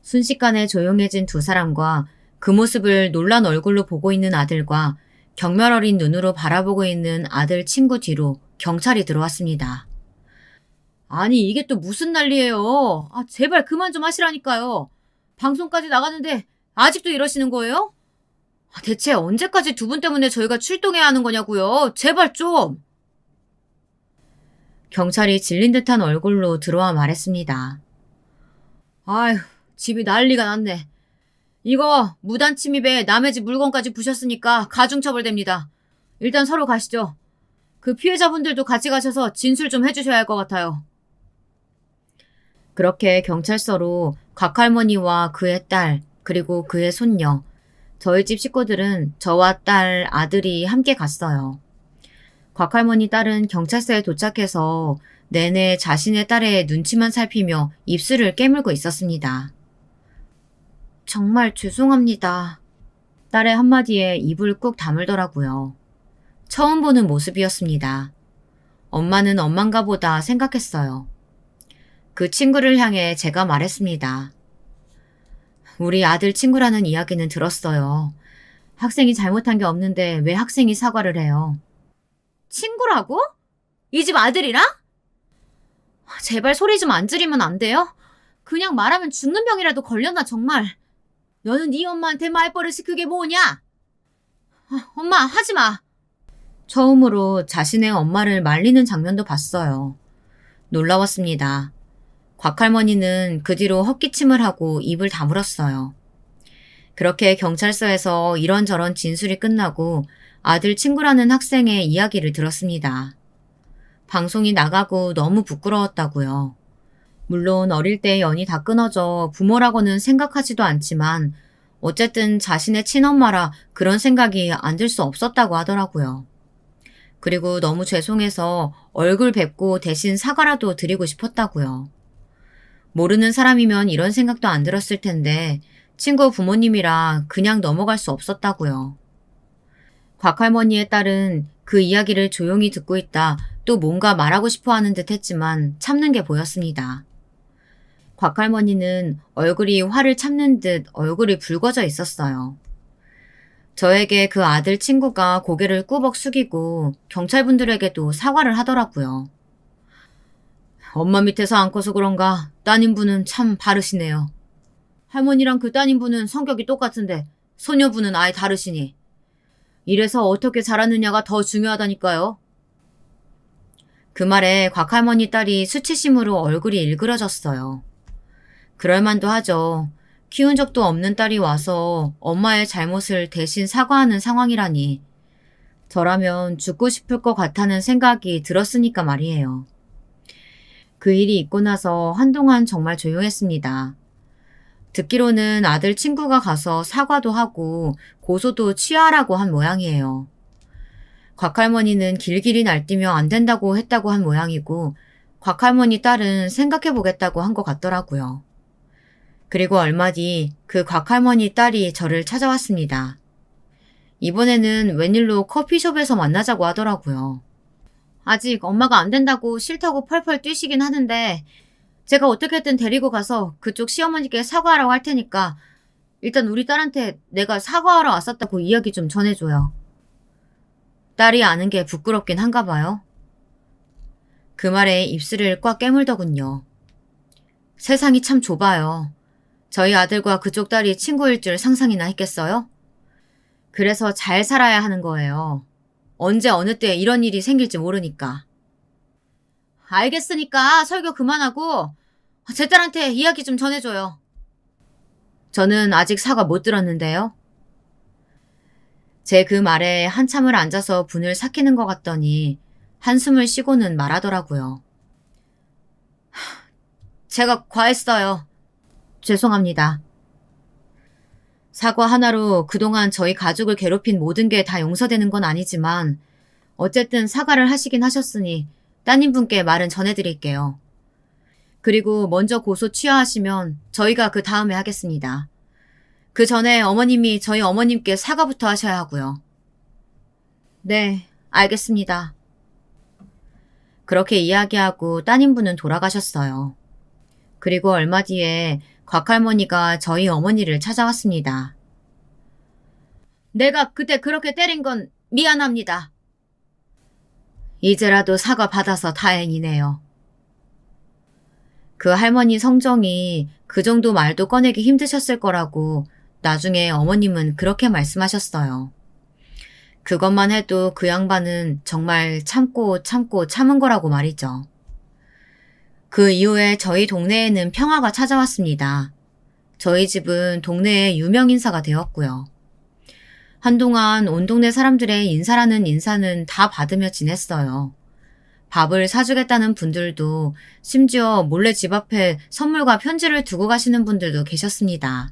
순식간에 조용해진 두 사람과 그 모습을 놀란 얼굴로 보고 있는 아들과 경멸 어린 눈으로 바라보고 있는 아들 친구 뒤로 경찰이 들어왔습니다. 아니 이게 또 무슨 난리예요. 제발 그만 좀 하시라니까요. 방송까지 나갔는데 아직도 이러시는 거예요? 대체 언제까지 두 분 때문에 저희가 출동해야 하는 거냐고요. 제발 좀. 경찰이 질린 듯한 얼굴로 들어와 말했습니다. 아휴, 집이 난리가 났네. 이거 무단 침입에 남의 집 물건까지 부셨으니까 가중처벌됩니다. 일단 서로 가시죠. 그 피해자분들도 같이 가셔서 진술 좀 해주셔야 할 것 같아요. 그렇게 경찰서로 곽할머니와 그의 딸 그리고 그의 손녀 저희 집 식구들은 저와 딸, 아들이 함께 갔어요. 곽할머니 딸은 경찰서에 도착해서 내내 자신의 딸의 눈치만 살피며 입술을 깨물고 있었습니다. 정말 죄송합니다. 딸의 한마디에 입을 꾹 다물더라고요. 처음 보는 모습이었습니다. 엄마는 엄만가 보다 생각했어요. 그 친구를 향해 제가 말했습니다. 우리 아들 친구라는 이야기는 들었어요. 학생이 잘못한 게 없는데 왜 학생이 사과를 해요? 친구라고? 이 집 아들이랑? 제발 소리 좀 안 지르면 안 돼요? 그냥 말하면 죽는 병이라도 걸렸나 정말. 너는 네 엄마한테 말버릇이 그게 뭐냐? 엄마 하지 마. 처음으로 자신의 엄마를 말리는 장면도 봤어요. 놀라웠습니다. 곽할머니는 그 뒤로 헛기침을 하고 입을 다물었어요. 그렇게 경찰서에서 이런저런 진술이 끝나고 아들 친구라는 학생의 이야기를 들었습니다. 방송이 나가고 너무 부끄러웠다고요. 물론 어릴 때 연이 다 끊어져 부모라고는 생각하지도 않지만 어쨌든 자신의 친엄마라 그런 생각이 안 들 수 없었다고 하더라고요. 그리고 너무 죄송해서 얼굴 뵙고 대신 사과라도 드리고 싶었다고요. 모르는 사람이면 이런 생각도 안 들었을 텐데 친구 부모님이라 그냥 넘어갈 수 없었다고요. 곽할머니의 딸은 그 이야기를 조용히 듣고 있다 또 뭔가 말하고 싶어 하는 듯 했지만 참는 게 보였습니다. 곽할머니는 얼굴이 화를 참는 듯 얼굴이 붉어져 있었어요. 저에게 그 아들 친구가 고개를 꾸벅 숙이고 경찰분들에게도 사과를 하더라고요. 엄마 밑에서 안 커서 그런가 따님분은 참 바르시네요. 할머니랑 그 따님분은 성격이 똑같은데 소녀분은 아예 다르시니. 이래서 어떻게 자랐느냐가 더 중요하다니까요. 그 말에 곽할머니 딸이 수치심으로 얼굴이 일그러졌어요. 그럴만도 하죠. 키운 적도 없는 딸이 와서 엄마의 잘못을 대신 사과하는 상황이라니. 저라면 죽고 싶을 것 같다는 생각이 들었으니까 말이에요. 그 일이 있고 나서 한동안 정말 조용했습니다. 듣기로는 아들 친구가 가서 사과도 하고 고소도 취하라고 한 모양이에요. 곽할머니는 길길이 날뛰며 안 된다고 했다고 한 모양이고 곽할머니 딸은 생각해보겠다고 한 것 같더라고요. 그리고 얼마 뒤 그 곽할머니 딸이 저를 찾아왔습니다. 이번에는 웬일로 커피숍에서 만나자고 하더라고요. 아직 엄마가 안 된다고 싫다고 펄펄 뛰시긴 하는데 제가 어떻게든 데리고 가서 그쪽 시어머니께 사과하라고 할 테니까 일단 우리 딸한테 내가 사과하러 왔었다고 이야기 좀 전해줘요. 딸이 아는 게 부끄럽긴 한가 봐요. 그 말에 입술을 꽉 깨물더군요. 세상이 참 좁아요. 저희 아들과 그쪽 딸이 친구일 줄 상상이나 했겠어요? 그래서 잘 살아야 하는 거예요. 언제 어느 때 이런 일이 생길지 모르니까. 알겠으니까 설교 그만하고 제 딸한테 이야기 좀 전해줘요. 저는 아직 사과 못 들었는데요. 제 그 말에 한참을 앉아서 분을 삭히는 것 같더니 한숨을 쉬고는 말하더라고요. 제가 과했어요. 죄송합니다. 사과 하나로 그동안 저희 가족을 괴롭힌 모든 게 다 용서되는 건 아니지만 어쨌든 사과를 하시긴 하셨으니 따님분께 말은 전해드릴게요. 그리고 먼저 고소 취하하시면 저희가 그 다음에 하겠습니다. 그 전에 어머님이 저희 어머님께 사과부터 하셔야 하고요. 네, 알겠습니다. 그렇게 이야기하고 따님분은 돌아가셨어요. 그리고 얼마 뒤에 곽할머니가 저희 어머니를 찾아왔습니다. 내가 그때 그렇게 때린 건 미안합니다. 이제라도 사과 받아서 다행이네요. 그 할머니 성정이 그 정도 말도 꺼내기 힘드셨을 거라고 나중에 어머님은 그렇게 말씀하셨어요. 그것만 해도 그 양반은 정말 참고 참은 거라고 말이죠. 그 이후에 저희 동네에는 평화가 찾아왔습니다. 저희 집은 동네의 유명 인사가 되었고요. 한동안 온 동네 사람들의 인사라는 인사는 다 받으며 지냈어요. 밥을 사주겠다는 분들도 심지어 몰래 집 앞에 선물과 편지를 두고 가시는 분들도 계셨습니다.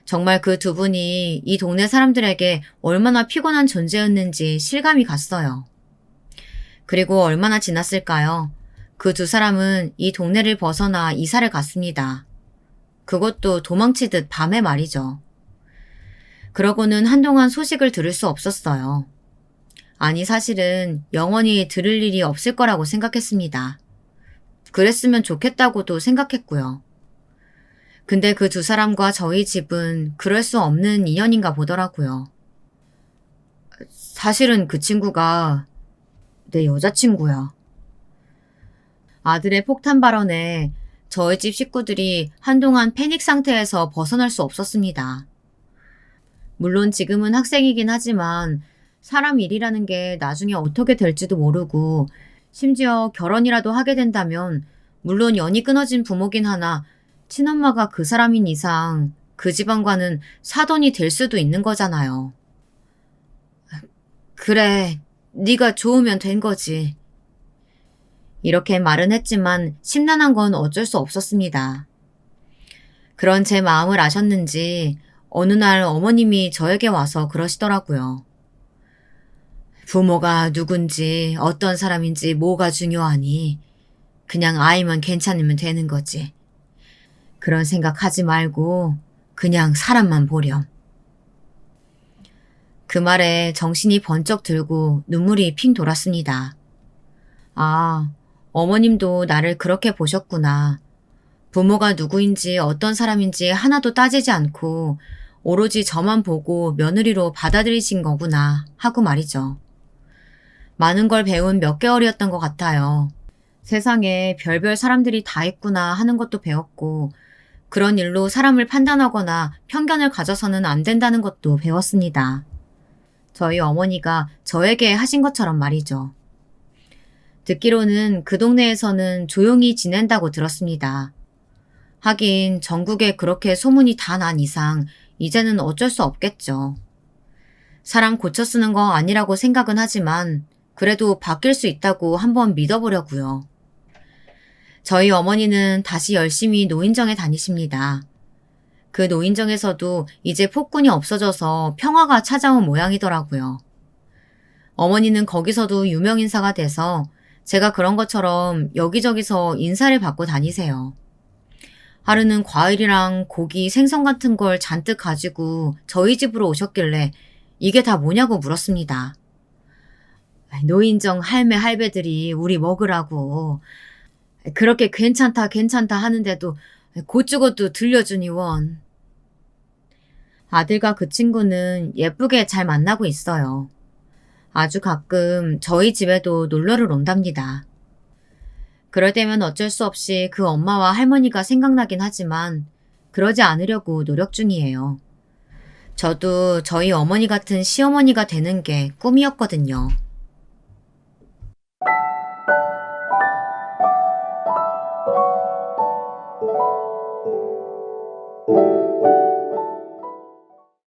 정말 그 두 분이 이 동네 사람들에게 얼마나 피곤한 존재였는지 실감이 갔어요. 그리고 얼마나 지났을까요? 그 두 사람은 이 동네를 벗어나 이사를 갔습니다. 그것도 도망치듯 밤에 말이죠. 그러고는 한동안 소식을 들을 수 없었어요. 아니, 사실은 영원히 들을 일이 없을 거라고 생각했습니다. 그랬으면 좋겠다고도 생각했고요. 근데 그 두 사람과 저희 집은 그럴 수 없는 인연인가 보더라고요. 사실은 그 친구가 내 여자친구야. 아들의 폭탄 발언에 저희 집 식구들이 한동안 패닉 상태에서 벗어날 수 없었습니다. 물론 지금은 학생이긴 하지만 사람 일이라는 게 나중에 어떻게 될지도 모르고 심지어 결혼이라도 하게 된다면 물론 연이 끊어진 부모긴 하나 친엄마가 그 사람인 이상 그 집안과는 사돈이 될 수도 있는 거잖아요. 그래, 네가 좋으면 된 거지. 이렇게 말은 했지만 심란한 건 어쩔 수 없었습니다. 그런 제 마음을 아셨는지 어느 날 어머님이 저에게 와서 그러시더라고요. 부모가 누군지 어떤 사람인지 뭐가 중요하니 그냥 아이만 괜찮으면 되는 거지. 그런 생각하지 말고 그냥 사람만 보렴. 그 말에 정신이 번쩍 들고 눈물이 핑 돌았습니다. 아, 어머님도 나를 그렇게 보셨구나. 부모가 누구인지 어떤 사람인지 하나도 따지지 않고 오로지 저만 보고 며느리로 받아들이신 거구나 하고 말이죠. 많은 걸 배운 몇 개월이었던 것 같아요. 세상에 별별 사람들이 다 있구나 하는 것도 배웠고 그런 일로 사람을 판단하거나 편견을 가져서는 안 된다는 것도 배웠습니다. 저희 어머니가 저에게 하신 것처럼 말이죠. 듣기로는 그 동네에서는 조용히 지낸다고 들었습니다. 하긴 전국에 그렇게 소문이 다 난 이상 이제는 어쩔 수 없겠죠. 사람 고쳐 쓰는 거 아니라고 생각은 하지만 그래도 바뀔 수 있다고 한번 믿어보려고요. 저희 어머니는 다시 열심히 노인정에 다니십니다. 그 노인정에서도 이제 폭군이 없어져서 평화가 찾아온 모양이더라고요. 어머니는 거기서도 유명인사가 돼서 제가 그런 것처럼 여기저기서 인사를 받고 다니세요. 하루는 과일이랑 고기, 생선 같은 걸 잔뜩 가지고 저희 집으로 오셨길래 이게 다 뭐냐고 물었습니다. 노인정 할매 할배들이 우리 먹으라고 그렇게 괜찮다 괜찮다 하는데도 고추것도 들려주니 원. 아들과 그 친구는 예쁘게 잘 만나고 있어요. 아주 가끔 저희 집에도 놀러를 온답니다. 그럴 때면 어쩔 수 없이 그 엄마와 할머니가 생각나긴 하지만 그러지 않으려고 노력 중이에요. 저도 저희 어머니 같은 시어머니가 되는 게 꿈이었거든요.